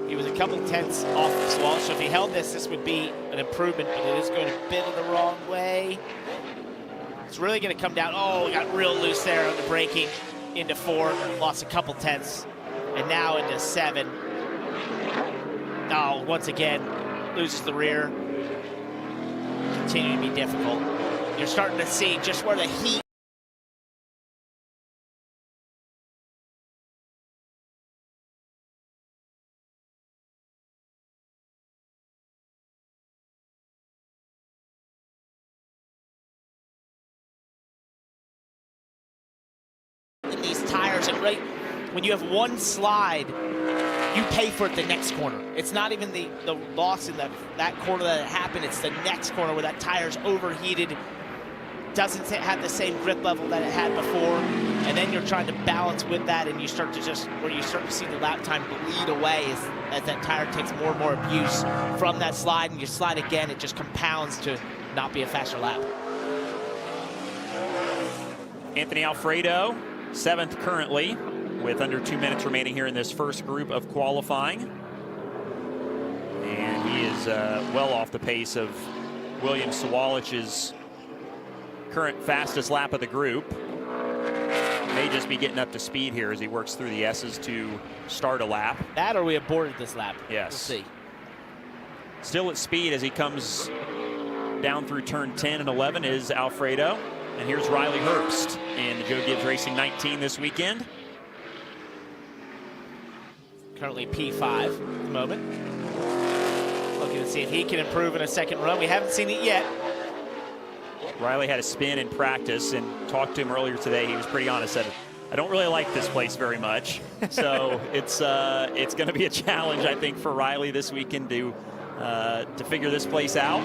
He was a couple tenths off of Sawalich, so if he held this would be an improvement, but it is going a bit of the wrong way. It's really going to come down. Oh, got real loose there on the braking into 4, lost a couple tenths, and now into 7. Oh, once again, loses the rear. Continuing to be difficult. You're starting to see just where the heat in these tires, and right when you have one slide, you pay for it the next corner. It's not even the loss in that corner that it happened, it's the next corner where that tire's overheated, doesn't have the same grip level that it had before. And then you're trying to balance with that, and you start to see the lap time bleed away as that tire takes more and more abuse from that slide, and you slide again, it just compounds to not be a faster lap. Anthony Alfredo, 7th currently, with under 2 minutes remaining here in this first group of qualifying. And he is well off the pace of William Sawalich's current fastest lap of the group. May just be getting up to speed here as he works through the S's to start a lap. That or we aborted this lap. Yes. We'll see. Still at speed as he comes down through turn 10 and 11 is Alfredo. And here's Riley Herbst in the Joe Gibbs Racing 19 this weekend. Currently P5 at the moment. Looking to see if he can improve in a second run. We haven't seen it yet. Riley had a spin in practice and talked to him earlier today. He was pretty honest, said, I don't really like this place very much. So it's going to be a challenge, I think, for Riley this weekend to figure this place out.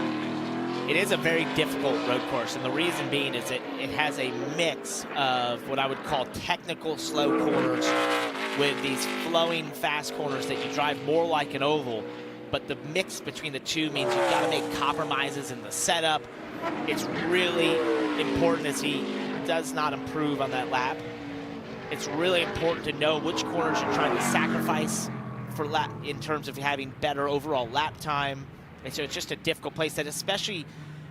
It is a very difficult road course, and the reason being is it has a mix of what I would call technical slow corners with these flowing fast corners that you drive more like an oval, but the mix between the two means you've got to make compromises in the setup. It's really important as he does not improve on that lap. It's really important to know which corners you're trying to sacrifice for lap in terms of having better overall lap time. And so it's just a difficult place that, especially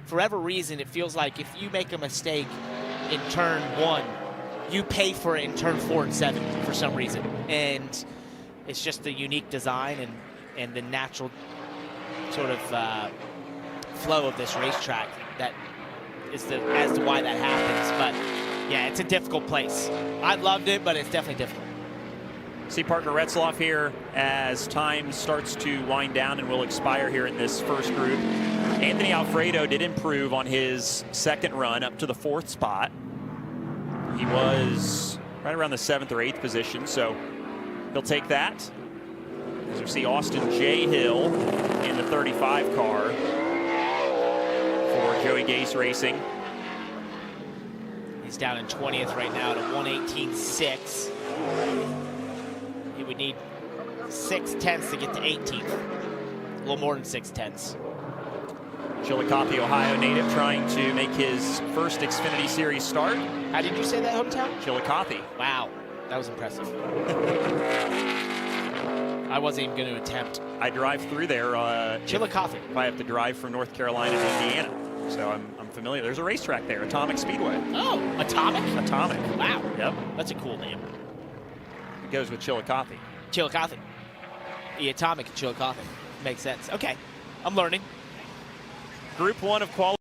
for whatever reason, it feels like if you make a mistake in turn 1, you pay for it in turn 4 and 7 for some reason. And it's just the unique design and the natural sort of flow of this racetrack that is as to why that happens. But yeah, it's a difficult place. I loved it, but it's definitely difficult. See Parker Retzloff here as time starts to wind down and will expire here in this first group. Anthony Alfredo did improve on his second run up to the 4th spot. He was right around the 7th or 8th position, so he'll take that. As we see Austin J. Hill in the 35 car for Joey Gase Racing. He's down in 20th right now to 1:18.6. He would need 6/10 to get to 18th. A little more than 6/10. Chillicothe, Ohio native, trying to make his first Xfinity Series start. How did you say that hometown? Chillicothe. Wow, that was impressive. I wasn't even going to attempt. I drive through there. Chillicothe. If I have to drive from North Carolina to Indiana. So I'm familiar. There's a racetrack there, Atomic Speedway. Oh, Atomic? Atomic. Wow. Yep. That's a cool name. It goes with Chillicothe. Chillicothe. The Atomic in Chillicothe. Makes sense. Okay, I'm learning. Group 1 of qualifying.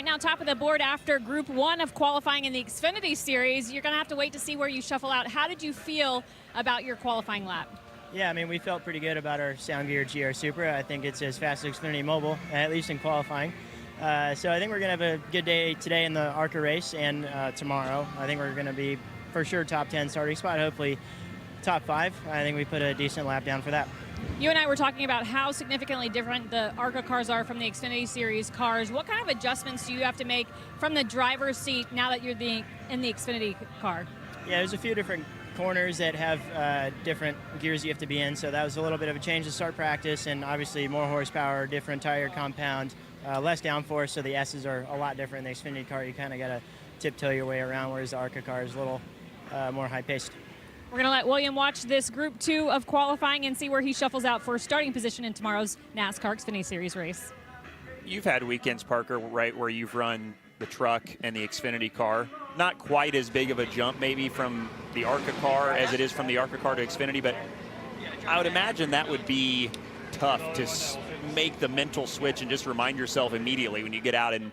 right now top of the board after Group 1 of qualifying in the Xfinity Series. You're going to have to wait to see where you shuffle out. How did you feel about your qualifying lap? Yeah, I mean, we felt pretty good about our Sound Gear GR Supra. I think it's as fast as Xfinity Mobile, at least in qualifying. So I think we're going to have a good day today in the ARCA race and tomorrow. I think we're going to be, for sure, top 10 starting spot, hopefully top 5. I think we put a decent lap down for that. You and I were talking about how significantly different the ARCA cars are from the Xfinity Series cars. What kind of adjustments do you have to make from the driver's seat now that you're in the Xfinity car? Yeah, there's a few different corners that have different gears you have to be in, so that was a little bit of a change to start practice, and obviously more horsepower, different tire compound, less downforce, so the S's are a lot different. In the Xfinity car, you kind of got to tiptoe your way around, whereas the ARCA car is a little more high-paced. We're going to let William watch this Group 2 of qualifying and see where he shuffles out for starting position in tomorrow's NASCAR Xfinity Series race. You've had weekends, Parker, right, where you've run the truck and the Xfinity car. Not quite as big of a jump maybe from the ARCA car as it is from the ARCA car to Xfinity, but I would imagine that would be tough to make the mental switch and just remind yourself immediately when you get out in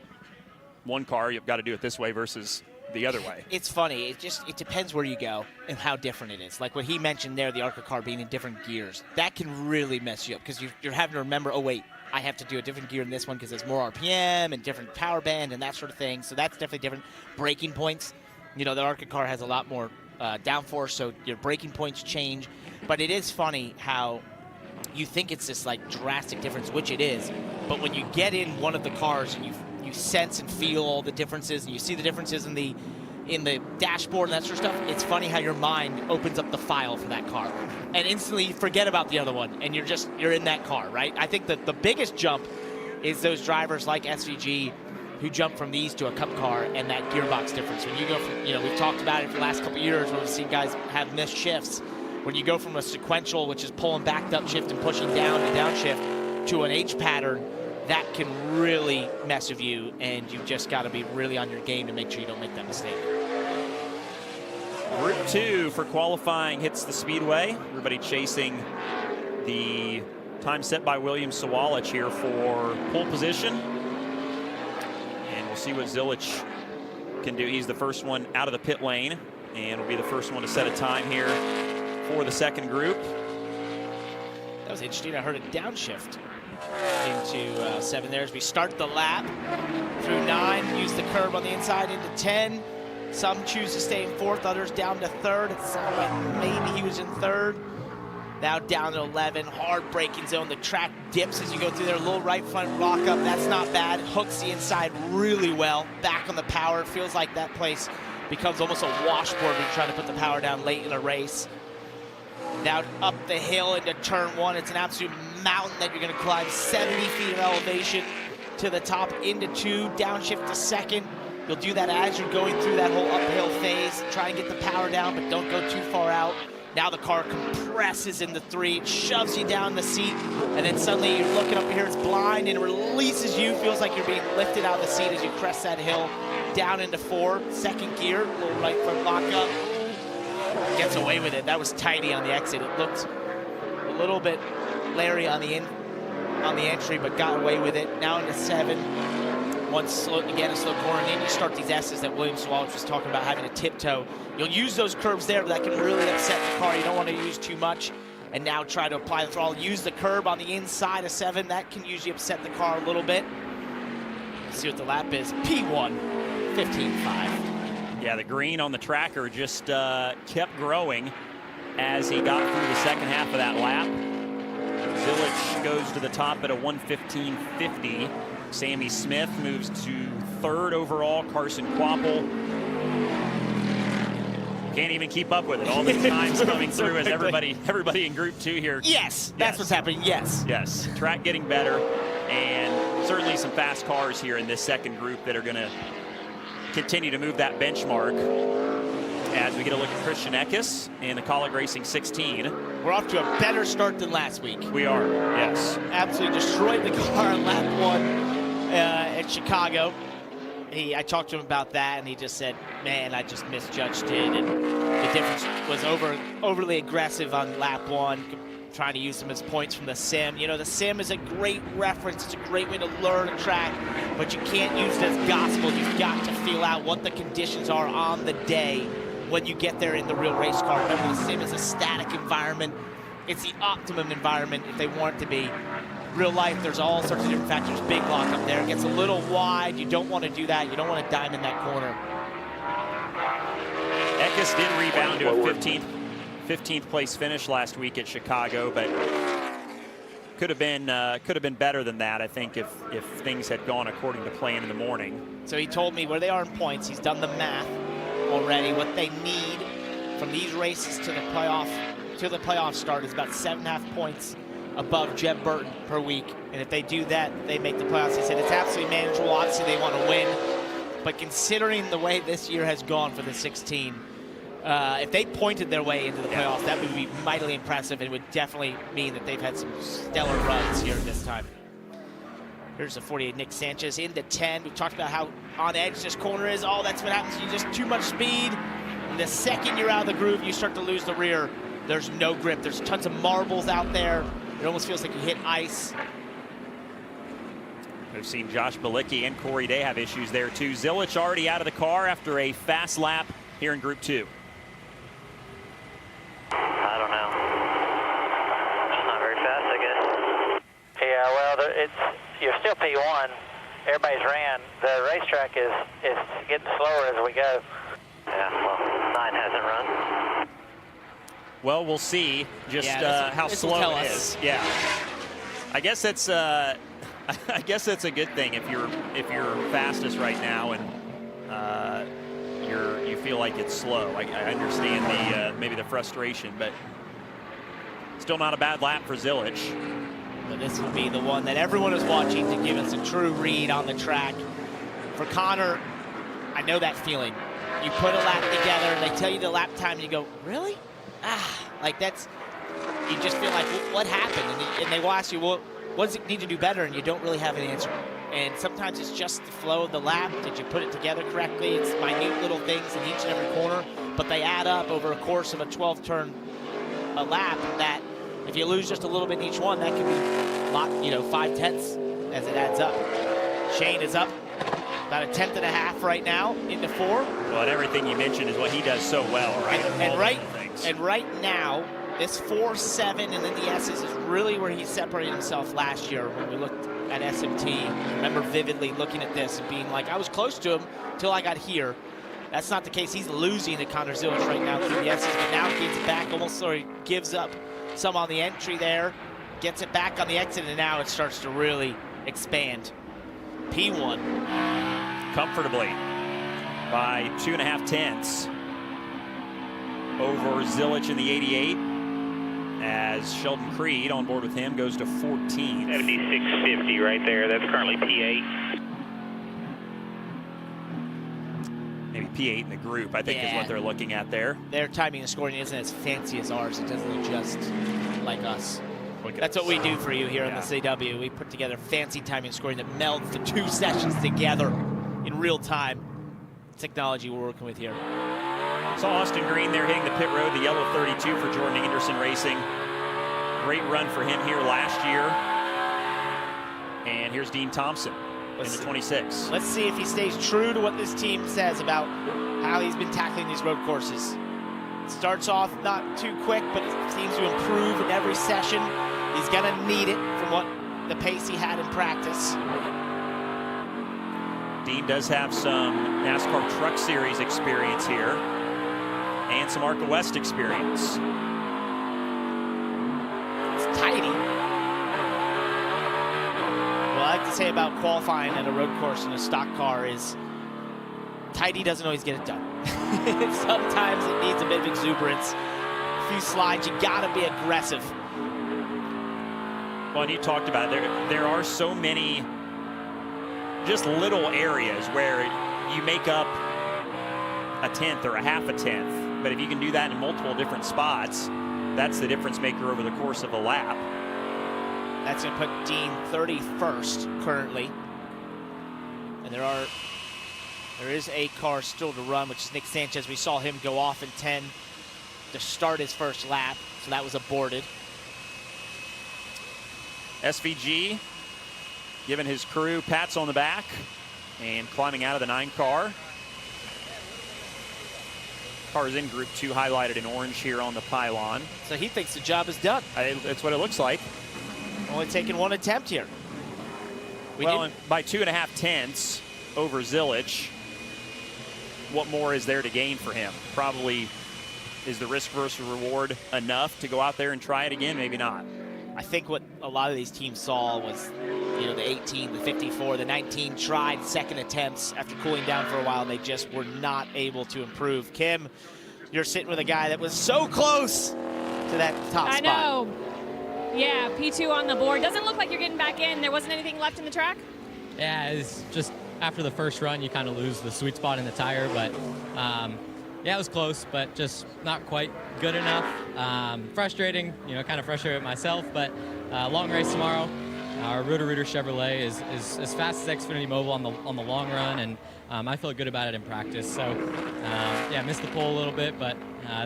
one car, you've got to do it this way versus the other way. It's funny. It depends where you go and how different it is. Like what he mentioned there, the ARCA car being in different gears. That can really mess you up because you're having to remember, oh, wait, I have to do a different gear in this one because there's more RPM and different power band and that sort of thing. So that's definitely different. Braking points. You know, the ARCA car has a lot more downforce, so your braking points change. But it is funny how you think it's this, like, drastic difference, which it is. But when you get in one of the cars and you sense and feel all the differences and you see the differences in the dashboard and that sort of stuff, it's funny how your mind opens up the file for that car and instantly you forget about the other one and you're in that car, right? I think that the biggest jump is those drivers like SVG who jump from these to a Cup car and that gearbox difference. When you go from, you know, we've talked about it for the last couple of years where we've seen guys have missed shifts. When you go from a sequential, which is pulling backed up shift and pushing down to downshift, to an H pattern, that can really mess with you, and you've just got to be really on your game to make sure you don't make that mistake. Group 2 for qualifying hits the speedway. Everybody chasing the time set by William Sawalich here for pole position. And we'll see what Zilich can do. He's the first one out of the pit lane and will be the first one to set a time here for the second group. That was interesting. I heard a downshift into 7 there as we start the lap through 9. Use the curb on the inside into 10. Some choose to stay in 4th, others down to 3rd. It sounded like maybe he was in 3rd. Now down to 11. Hard braking zone. The track dips as you go through there. A little right front rock up. That's not bad. Hooks the inside really well. Back on the power. It feels like that place becomes almost a washboard when you're trying to put the power down late in a race. Now up the hill into turn 1. It's an absolute mountain that you're going to climb. 70 feet of elevation to the top into 2. Downshift to 2nd. You'll do that as you're going through that whole uphill phase. Try and get the power down, but don't go too far out. Now the car compresses into 3. It shoves you down the seat, and then suddenly you're looking up here. It's blind, and it releases you. Feels like you're being lifted out of the seat as you crest that hill. Down into 4. 2nd gear. Little right front lock up. Gets away with it. That was tidy on the exit. It looked a little bit Larry on the entry, but got away with it. Now into 7. Once slow, again, a slow corner, and then you start these S's that William Sawalich was talking about, having a tiptoe. You'll use those curves there, but that can really upset the car. You don't want to use too much. And now try to apply the throttle. Use the curb on the inside of 7. That can usually upset the car a little bit. Let's see what the lap is. P1, 15.5. Yeah, the green on the tracker just kept growing as he got through the second half of that lap. Zilich goes to the top at a 1:15.50. Sammy Smith moves to 3rd overall. Carson Quapple can't even keep up with it. All the times coming through as everybody in Group 2 here. Yes, that's what's happening. Yes. Yes, track getting better, and certainly some fast cars here in this second group that are going to continue to move that benchmark as we get a look at Christian Eckes in the Colleague Racing 16. We're off to a better start than last week. We are, yes. Absolutely destroyed the car on lap 1 at Chicago. I talked to him about that, and he just said, man, I just misjudged it, and the difference was overly aggressive on lap 1. trying to use them as points from the sim. You know, the sim is a great reference. It's a great way to learn a track, but you can't use it as gospel. You've got to feel out what the conditions are on the day when you get there in the real race car. Remember, the sim is a static environment. It's the optimum environment if they want it to be. Real life, there's all sorts of different factors. Big lock up there. It gets a little wide. You don't want to do that. You don't want to diamond that corner. Eckes did rebound to a 15th place finish last week at Chicago, but could have been better than that, I think, if things had gone according to plan in the morning. So he told me where they are in points. He's done the math already. What they need from these races to the playoff start is about 7.5 points above Jeb Burton per week. And if they do that, they make the playoffs. He said it's absolutely manageable. Obviously, they want to win. But considering the way this year has gone for the 16, if they pointed their way into the playoffs, that would be mightily impressive. It would definitely mean that they've had some stellar runs here this time. Here's the 48 Nick Sanchez into 10. We talked about how on edge this corner is. Oh, that's what happens. You just too much speed. And the second you're out of the groove, you start to lose the rear. There's no grip. There's tons of marbles out there. It almost feels like you hit ice. We've seen Josh Bilicki and Corey Day have issues there too. Zilich already out of the car after a fast lap here in Group 2. I don't know. It's not very fast, I guess. Yeah, well, you're still P1. Everybody's ran. The racetrack is getting slower as we go. Yeah, well, 9 hasn't run. Well, we'll see just how slow it is. Yeah, I guess it's I guess that's a good thing if you're fastest right now and you feel like it's slow. I understand the maybe the frustration, but still not a bad lap for Zilich. But this will be the one that everyone is watching to give us a true read on the track. For Connor, I know that feeling. You put a lap together and they tell you the lap time and you go, really? Like that's, you just feel like, what happened? And they will ask you, well, what does it need to do better? And you don't really have an answer. And sometimes it's just the flow of the lap. Did you put it together correctly? It's minute little things in each and every corner, but they add up over a course of a 12-turn lap that if you lose just a little bit in each one, that can be a lot, 5/10 as it adds up. Shane is up about a 10.5 right now into 4. Well, and everything you mentioned is what he does so well, right? And right now, this 4.7 and then the S's is really where he separated himself last year when we looked at SMT. I remember vividly looking at this and being like, I was close to him until I got here. That's not the case. He's losing to Connor Zilich right now through the S's, but now he gets it back almost, or he gives up some on the entry there, gets it back on the exit, and now it starts to really expand. P1. Comfortably by 2.5 tenths over Zilich in the 88, as Sheldon Creed on board with him goes to 14th. 76.50 right there. That's currently P8. Maybe P8 in the group, I think is what they're looking at there. Their timing and scoring isn't as fancy as ours. It doesn't adjust like us. That's what we do for you here on the CW. We put together fancy timing and scoring that melds the 2 sessions together in real time. Technology we're working with here. Saw Austin Green there hitting the pit road, the yellow 32 for Jordan Anderson Racing. Great run for him here last year. And here's Dean Thompson in the 26. Let's see if he stays true to what this team says about how he's been tackling these road courses. It starts off not too quick, but it seems to improve in every session. He's gonna need it from what the pace he had in practice. Dean does have some NASCAR Truck Series experience here and some ARCA West experience. It's tidy. What I like to say about qualifying at a road course in a stock car is tidy doesn't always get it done. Sometimes it needs a bit of exuberance. A few slides, you gotta be aggressive. Well, and you talked about it. There are so many just little areas where you make up a tenth or a half a tenth. But if you can do that in multiple different spots, that's the difference maker over the course of a lap. That's going to put Dean 31st currently. And there is a car still to run, which is Nick Sanchez. We saw him go off in 10 to start his first lap, so that was aborted. SVG giving his crew pats on the back and climbing out of the 9 car. Cars in Group 2 highlighted in orange here on the pylon. So he thinks the job is done. That's what it looks like. Only taking one attempt here. Well, by 2.5 tenths over Zilich. What more is there to gain for him? Probably, is the risk versus reward enough to go out there and try it again? Maybe not. I think what a lot of these teams saw was, you know, the 18, the 54, the 19 tried second attempts after cooling down for a while, and they just were not able to improve. Kim, you're sitting with a guy that was so close to that top spot. I know. Yeah, P2 on the board. Doesn't look like you're getting back in. There wasn't anything left in the track? Yeah, it's just after the first run, you kind of lose the sweet spot in the tire, but yeah, it was close, but just not quite good enough. Frustrating, you know, kind of frustrated myself, but long race tomorrow. Our Roto-Rooter Chevrolet is as fast as Xfinity Mobile on the long run, and I feel good about it in practice. So, yeah, missed the pole a little bit, but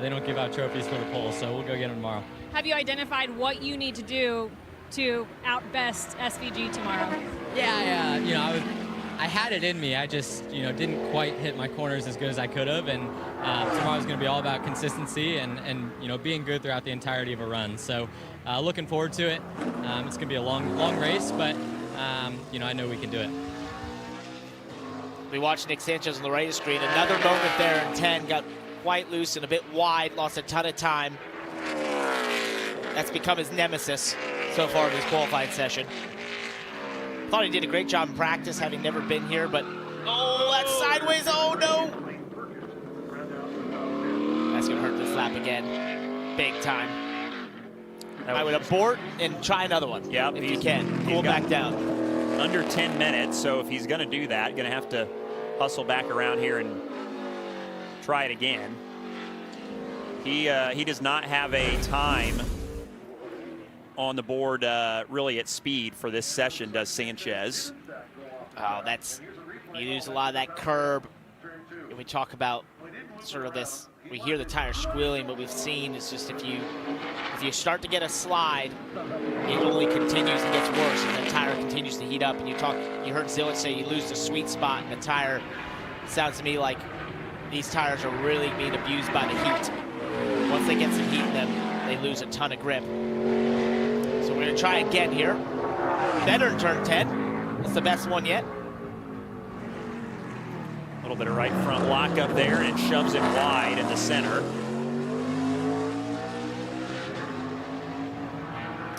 they don't give out trophies for the pole, so we'll go get them tomorrow. Have you identified what you need to do to outbest SVG tomorrow? Yeah, you know, I had it in me. I just, you know, didn't quite hit my corners as good as I could have, and tomorrow's going to be all about consistency and you know, being good throughout the entirety of a run. So, looking forward to it. It's going to be a long race, but you know, I know we can do it. We watched Nick Sanchez on the radar screen. Another moment there in 10, got quite loose and a bit wide, lost a ton of time. That's become his nemesis so far in this qualifying session. Thought he did a great job in practice, having never been here, but oh, that's sideways, oh no! That's gonna hurt this lap again, big time. I would abort and try another one, yep, if you can, cool back down. Under 10 minutes, so if he's gonna do that, gonna have to hustle back around here and try it again. He does not have a time on the board really at speed for this session, does Sanchez. Oh, you use a lot of that curb. And we talk about sort of this, we hear the tire squealing, but we've seen it's just if you start to get a slide, it only continues and gets worse, and the tire continues to heat up. And you heard Zilich say you lose the sweet spot in the tire. It sounds to me like these tires are really being abused by the heat. Once they get some heat in them, they lose a ton of grip. So we're gonna try again here. Better in turn 10. It's the best one yet. A little bit of right front lock up there, and it shoves it wide in the center.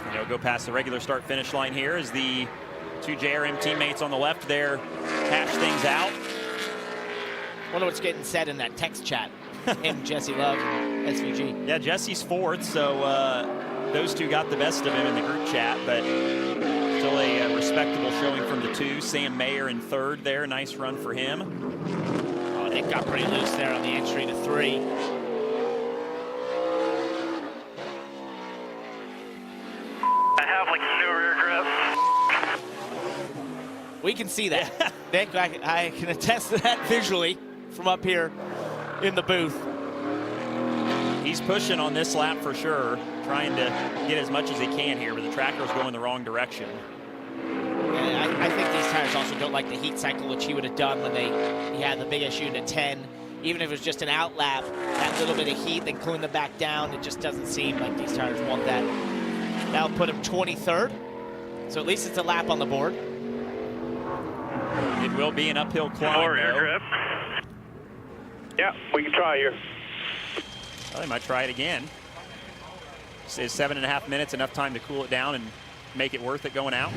And it'll go past the regular start finish line here as the two JRM teammates on the left there hash things out. Wonder what's getting said in that text chat. Him, Jesse Love, and SVG. Yeah, Jesse's fourth, so those two got the best of him in the group chat, but still a respectable showing from the two. Sam Mayer in third there, nice run for him. Oh, Nick got pretty loose there on the entry to 3. I have like no rear grip. We can see that. Nick, I can attest to that visually from up here in the booth. He's pushing on this lap for sure, trying to get as much as he can here, but the tractor's going the wrong direction. And I think these tires also don't like the heat cycle, which he would have done when he had the big issue in the 10. Even if it was just an out lap, that little bit of heat, then cooling them back down, it just doesn't seem like these tires want that. That'll put him 23rd. So at least it's a lap on the board. It will be an uphill climb, No rear grip. Yeah, we can try here. Well, they might try it again. Is 7.5 minutes enough time to cool it down and make it worth it going out?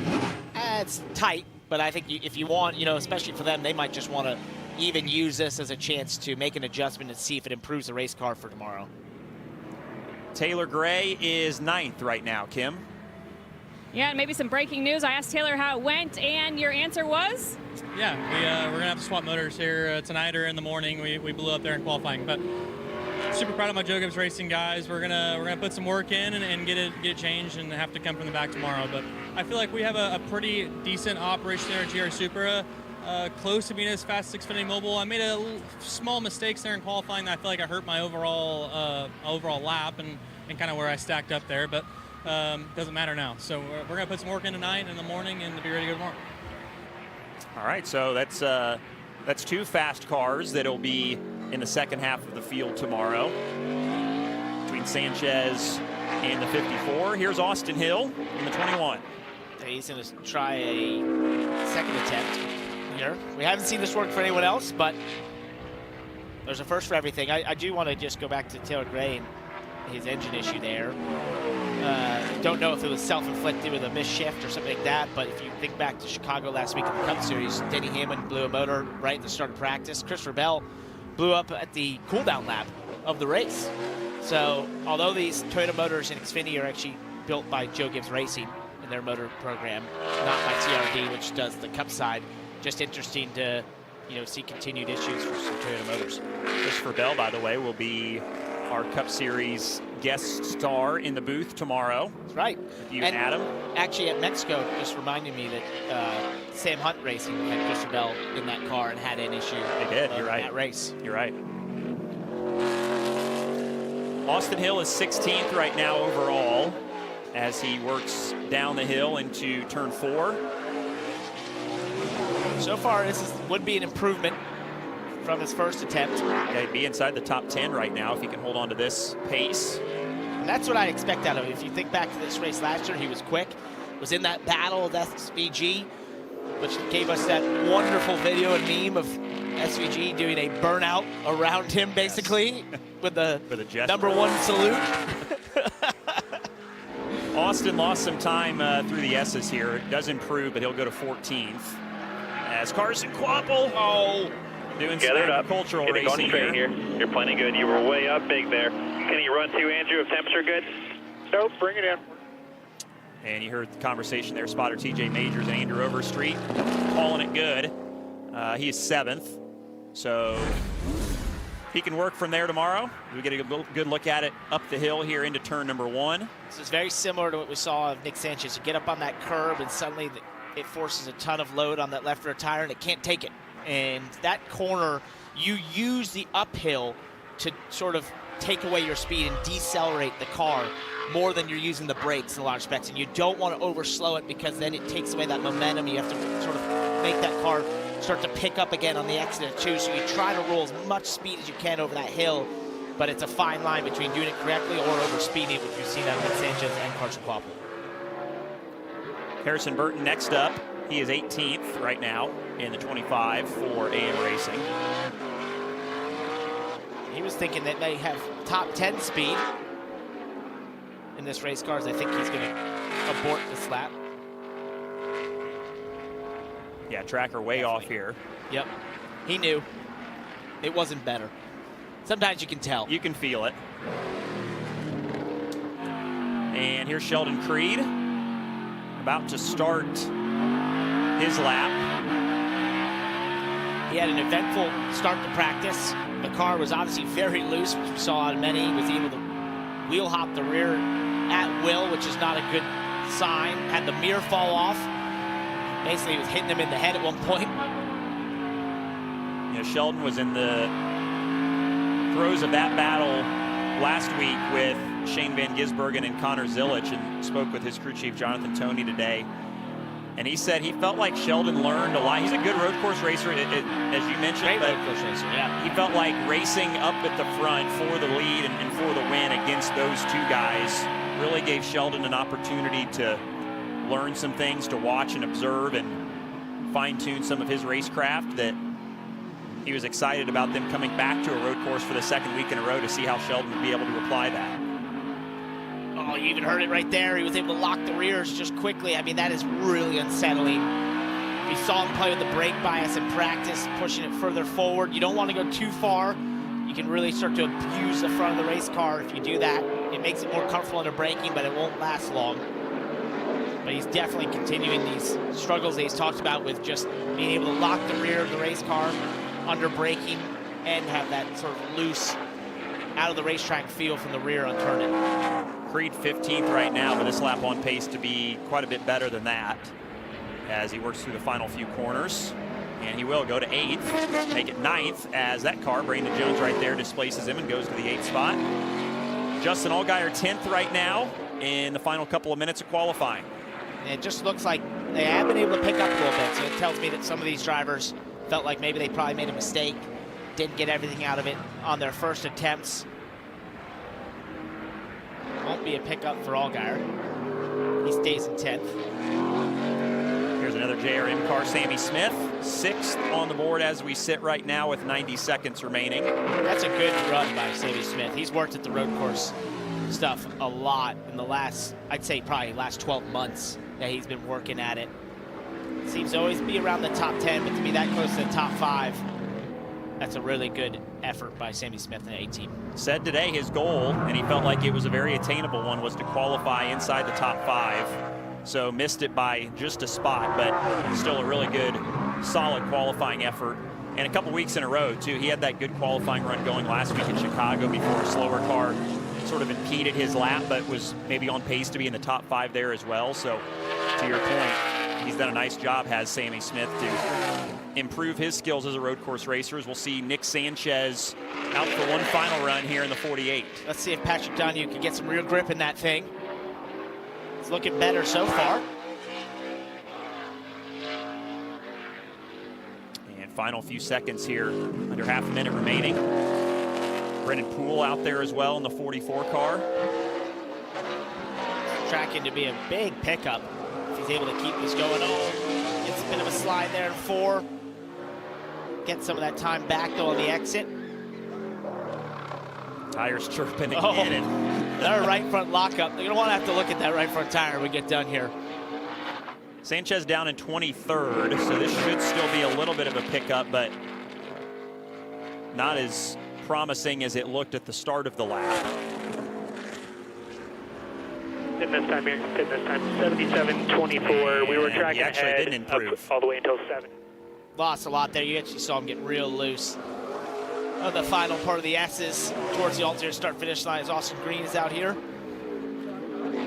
It's tight, but I think if you want, you know, especially for them, they might just want to even use this as a chance to make an adjustment and see if it improves the race car for tomorrow. Taylor Gray is 9th right now, Kim. Yeah, and maybe some breaking news. I asked Taylor how it went, and your answer was? Yeah, we're gonna have to swap motors here tonight or in the morning. We blew up there in qualifying, but super proud of my Joe Gibbs Racing guys. We're gonna put some work in and get it changed, and have to come from the back tomorrow. But I feel like we have a pretty decent operation there at GR Supra, close to being as fast as Xfinity Mobile. I made small mistakes there in qualifying that I feel like I hurt my overall lap and kind of where I stacked up there. But doesn't matter now. So we're going to put some work in tonight and in the morning and be ready to go tomorrow. All right, so that's 2 fast cars that'll be in the second half of the field tomorrow between Sanchez and the 54. Here's Austin Hill in the 21. He's going to try a second attempt here. We haven't seen this work for anyone else, but there's a first for everything. I do want to just go back to Taylor Gray and his engine issue there. Don't know if it was self-inflicted with a missed shift or something like that, but if you think back to Chicago last week in the Cup Series, Denny Hamlin blew a motor right at the start of practice. Christopher Bell blew up at the cool-down lap of the race. So although these Toyota motors in Xfinity are actually built by Joe Gibbs Racing in their motor program, not by TRD, which does the Cup side, just interesting to see continued issues for some Toyota motors. Christopher Bell, by the way, will be our Cup Series guest star in the booth tomorrow. That's right. With you and Adam. Actually, at Mexico, just reminded me that Sam Hunt Racing had Christopher Bell in that car and had an issue. They did. You're right. That race. You're right. Austin Hill is 16th right now overall as he works down the hill into turn 4. So far, this would be an improvement from his first attempt. Yeah, he'd be inside the top 10 right now if he can hold on to this pace. And that's what I expect out of him. If you think back to this race last year, he was quick, was in that battle with SVG, which gave us that wonderful video and meme of SVG doing a burnout around him, basically, with the #1 salute. Austin lost some time through the S's here. It does improve, but he'll go to 14th. As Carson Quapple, doing some agricultural racing here. You're plenty good. You were way up big there. Can you run too, Andrew, if temps are good? Nope, bring it in. And you heard the conversation there. Spotter TJ Majors and Andrew Overstreet calling it good. He is 7th. So he can work from there tomorrow. We get a good look at it up the hill here into turn number 1. This is very similar to what we saw of Nick Sanchez. You get up on that curb and suddenly it forces a ton of load on that left rear tire and it can't take it. And that corner, you use the uphill to sort of take away your speed and decelerate the car more than you're using the brakes in a lot of respects. And you don't want to overslow it because then it takes away that momentum. You have to sort of make that car start to pick up again on the exit too. So you try to roll as much speed as you can over that hill, but it's a fine line between doing it correctly or overspeeding, which we've seen out of Nick Sanchez and Carson Quapple. Harrison Burton next up. He is 18th right now in the 25 for AM Racing. He was thinking that they have top 10 speed in this race car. I think he's going to abort this lap. Yeah, tracker way off here. Yep. He knew. It wasn't better. Sometimes you can tell. You can feel it. And here's Sheldon Creed about to start his lap. He had an eventful start to practice. The car was obviously very loose, which we saw out of many. He was able to wheel hop the rear at will, which is not a good sign. Had the mirror fall off. Basically, he was hitting him in the head at one point. You know, Sheldon was in the throes of that battle last week with Shane Van Gisbergen and Connor Zilich, and spoke with his crew chief, Jonathan Toney, today. And he said he felt like Sheldon learned a lot. He's a good road course racer, as you mentioned. Great road course racer, yeah. He felt like racing up at the front for the lead and for the win against those two guys really gave Sheldon an opportunity to learn some things, to watch and observe and fine-tune some of his racecraft, that he was excited about them coming back to a road course for the second week in a row to see how Sheldon would be able to apply that. Oh, you even heard it right there. He was able to lock the rears just quickly. I mean, that is really unsettling. We saw him play with the brake bias in practice, pushing it further forward. You don't want to go too far. You can really start to abuse the front of the race car if you do that. It makes it more comfortable under braking, but it won't last long. But he's definitely continuing these struggles that he's talked about with just being able to lock the rear of the race car under braking and have that sort of loose, out of the racetrack feel from the rear on turning. Creed 15th right now, but this lap on pace to be quite a bit better than that as he works through the final few corners. And he will go to 8th, make it 9th as that car, Brandon Jones right there, displaces him and goes to the 8th spot. Justin Allgaier 10th right now in the final couple of minutes of qualifying. And it just looks like they have been able to pick up a little bit, so it tells me that some of these drivers felt like maybe they probably made a mistake, didn't get everything out of it on their first attempts. Won't be a pickup for Allgaier. He stays in 10th. Here's another JRM car, Sammy Smith, 6th on the board as we sit right now with 90 seconds remaining. That's a good run by Sammy Smith. He's worked at the road course stuff a lot in the last, I'd say probably last 12 months that he's been working at it. Seems to always be around the top 10, but to be that close to the top 5, that's a really good effort by Sammy Smith and the A-team. Said today his goal, and he felt like it was a very attainable one, was to qualify inside the top 5. So missed it by just a spot, but still a really good, solid qualifying effort. And a couple weeks in a row, too. He had that good qualifying run going last week in Chicago before a slower car sort of impeded his lap, but was maybe on pace to be in the top 5 there as well. So to your point, he's done a nice job, has Sammy Smith, to improve his skills as a road course racer. We'll see Nick Sanchez out for one final run here in the 48. Let's see if Patrick Donahue can get some real grip in that thing. It's looking better so far. And final few seconds here, under half a minute remaining. Brendan Poole out there as well in the 44 car. Tracking to be a big pickup if he's able to keep this going. Oh, gets a bit of a slide there in 4. Get some of that time back though on the exit. Tires chirping again. Oh, and their right front lockup. They're gonna want to have to look at that right front tire when we get done here. Sanchez down in 23rd, so this should still be a little bit of a pickup, but not as promising as it looked at the start of the lap. Didn't this time here, didn't this time, 77.24. We were tracking actually ahead didn't improve. all the way until 7. Lost a lot there. You actually saw him get real loose. Oh, the final part of the S's towards the alternate start finish line as Austin Green is out here.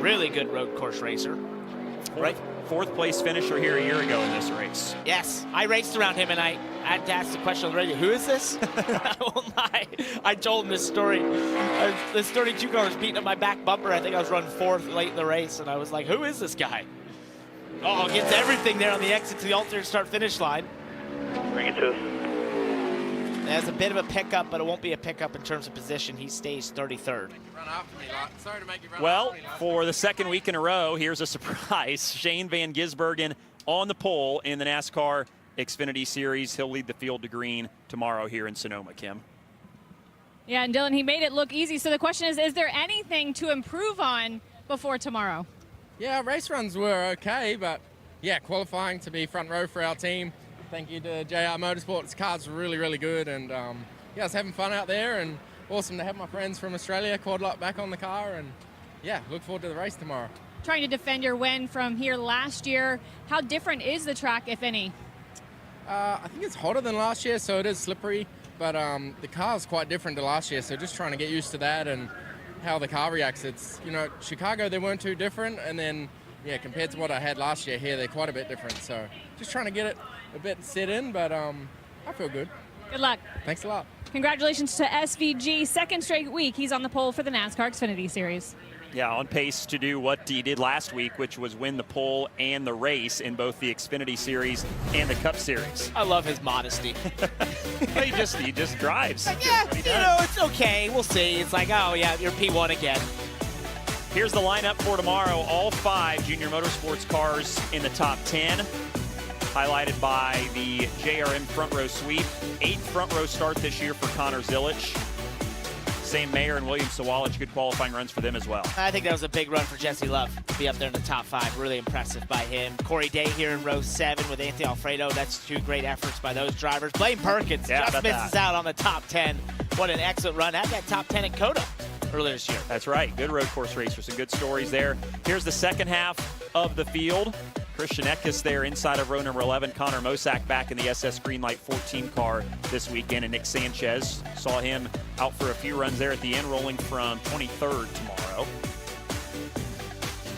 Really good road course racer. Right. Fourth place finisher here a year ago in this race. Yes, I raced around him and I had to ask the question on the radio, who is this? I won't lie. I told him this story. This 32 car was beating up my back bumper. I think I was running 4th late in the race, and I was like, who is this guy? Oh, gets everything there on the exit to the alternate start finish line. Bring it to us. There's a bit of a pickup, but it won't be a pickup in terms of position. He stays 33rd. Well, for the second week in a row, here's a surprise. Shane Van Gisbergen on the pole in the NASCAR Xfinity Series. He'll lead the field to green tomorrow here in Sonoma, Kim. Yeah, and Dylan, he made it look easy. So the question is there anything to improve on before tomorrow? Yeah, race runs were okay, but yeah, qualifying to be front row for our team. Thank you to JR Motorsports. The car's really, really good, and yeah, I was having fun out there, and awesome to have my friends from Australia quad lock back on the car, and yeah, look forward to the race tomorrow. Trying to defend your win from here last year. How different is the track, if any? I think it's hotter than last year, so it is slippery, but the car's quite different to last year, so just trying to get used to that and how the car reacts. It's, you know, Chicago, they weren't too different, and then, yeah, compared to what I had last year here, they're quite a bit different, so just trying to get it a bit set in, but I feel good. Good luck. Thanks a lot. Congratulations to SVG. Second straight week, he's on the pole for the NASCAR Xfinity Series. Yeah, on pace to do what he did last week, which was win the pole and the race in both the Xfinity Series and the Cup Series. I love his modesty. he just drives. Like, yeah, you know, it's okay. We'll see. It's like, oh, yeah, you're P1 again. Here's the lineup for tomorrow. All 5 Junior Motorsports cars in the top 10. Highlighted by the JRM front row sweep. 8th front row start this year for Connor Zilic. Sam Mayer and William Sawalich, good qualifying runs for them as well. I think that was a big run for Jesse Love to be up there in the top 5. Really impressive by him. Corey Day here in row 7 with Anthony Alfredo. That's 2 great efforts by those drivers. Blaine Perkins just misses out on the top 10. What an excellent run. Had that top 10 in COTA earlier this year. That's right. Good road course racers. Some good stories there. Here's the second half of the field. Christian Eckes there inside of row number 11. Connor Mosack back in the SS Greenlight 14 car this weekend. And Nick Sanchez, saw him out for a few runs there at the end, rolling from 23rd tomorrow.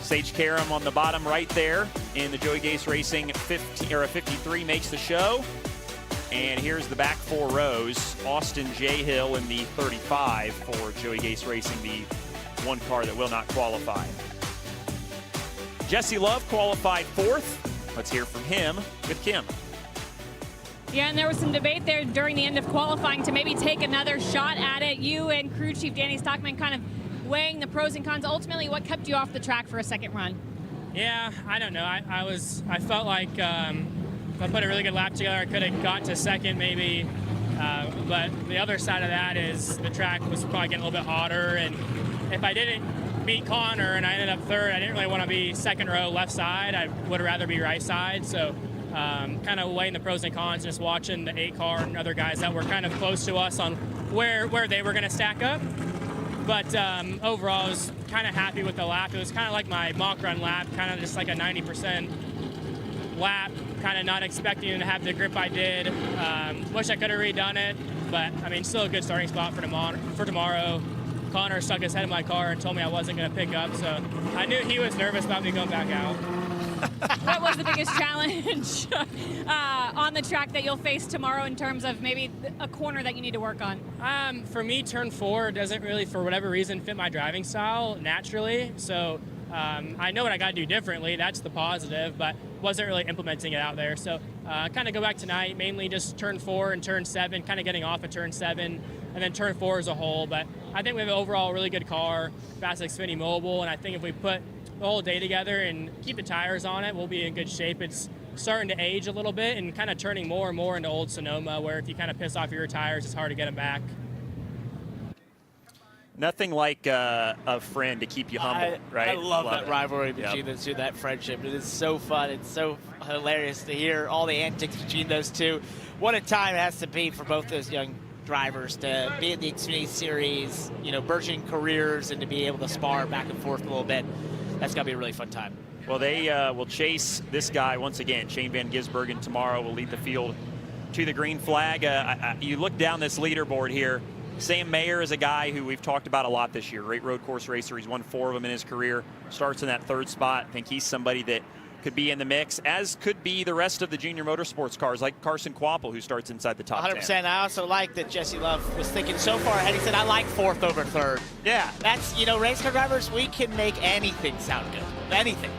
Sage Karam on the bottom right there in the Joey Gase Racing 53 makes the show. And here's the back 4 rows. Austin J. Hill in the 35 for Joey Gase Racing, the one car that will not qualify. Jesse Love qualified 4th. Let's hear from him with Kim. Yeah, and there was some debate there during the end of qualifying to maybe take another shot at it. You and crew chief Danny Stockman kind of weighing the pros and cons. Ultimately, what kept you off the track for a second run? Yeah, I don't know. I felt like if I put a really good lap together, I could have got to second maybe. But the other side of that is the track was probably getting a little bit hotter, and if I didn't beat Connor and I ended up third, I didn't really want to be second row left side. I would rather be right side. So kind of weighing the pros and cons, just watching the 8 car and other guys that were kind of close to us on where they were going to stack up. But overall, I was kind of happy with the lap. It was kind of like my mock run lap, kind of just like a 90% lap, kind of not expecting to have the grip I did. Wish I could have redone it, but I mean, still a good starting spot for tomorrow. Connor stuck his head in my car and told me I wasn't going to pick up, so I knew he was nervous about me going back out. What was the biggest challenge on the track that you'll face tomorrow in terms of maybe a corner that you need to work on? For me, turn 4 doesn't really, for whatever reason, fit my driving style naturally. So I know what I got to do differently. That's the positive, but wasn't really implementing it out there. So kind of go back tonight, mainly just turn 4 and turn 7, kind of getting off at turn 7, and then turn 4 as a whole. But I think we have an overall really good car, fast Xfinity mobile, and I think if we put the whole day together and keep the tires on it, we'll be in good shape. It's starting to age a little bit and kind of turning more and more into old Sonoma, where if you kind of piss off your tires, it's hard to get them back. Nothing like a friend to keep you humble, right? I love that rivalry between those two, that friendship. It is so fun. It's so hilarious to hear all the antics between those two. What a time it has to be for both those young drivers to be in the Xfinity Series, you know, burgeoning careers, and to be able to spar back and forth a little bit. That's got to be a really fun time. Well, they will chase this guy once again. Shane Van Gisbergen tomorrow will lead the field to the green flag. You look down this leaderboard here. Sam Mayer is a guy who we've talked about a lot this year. Great road course racer. He's won 4 of them in his career. Starts in that 3rd spot. I think he's somebody that could be in the mix, as could be the rest of the junior motorsports cars, like Carson Quapple, who starts inside the top 100%. 10. I also like that Jesse Love was thinking so far ahead. He said, I like 4th over 3rd. Yeah. That's, you know, race car drivers, we can make anything sound good. Anything.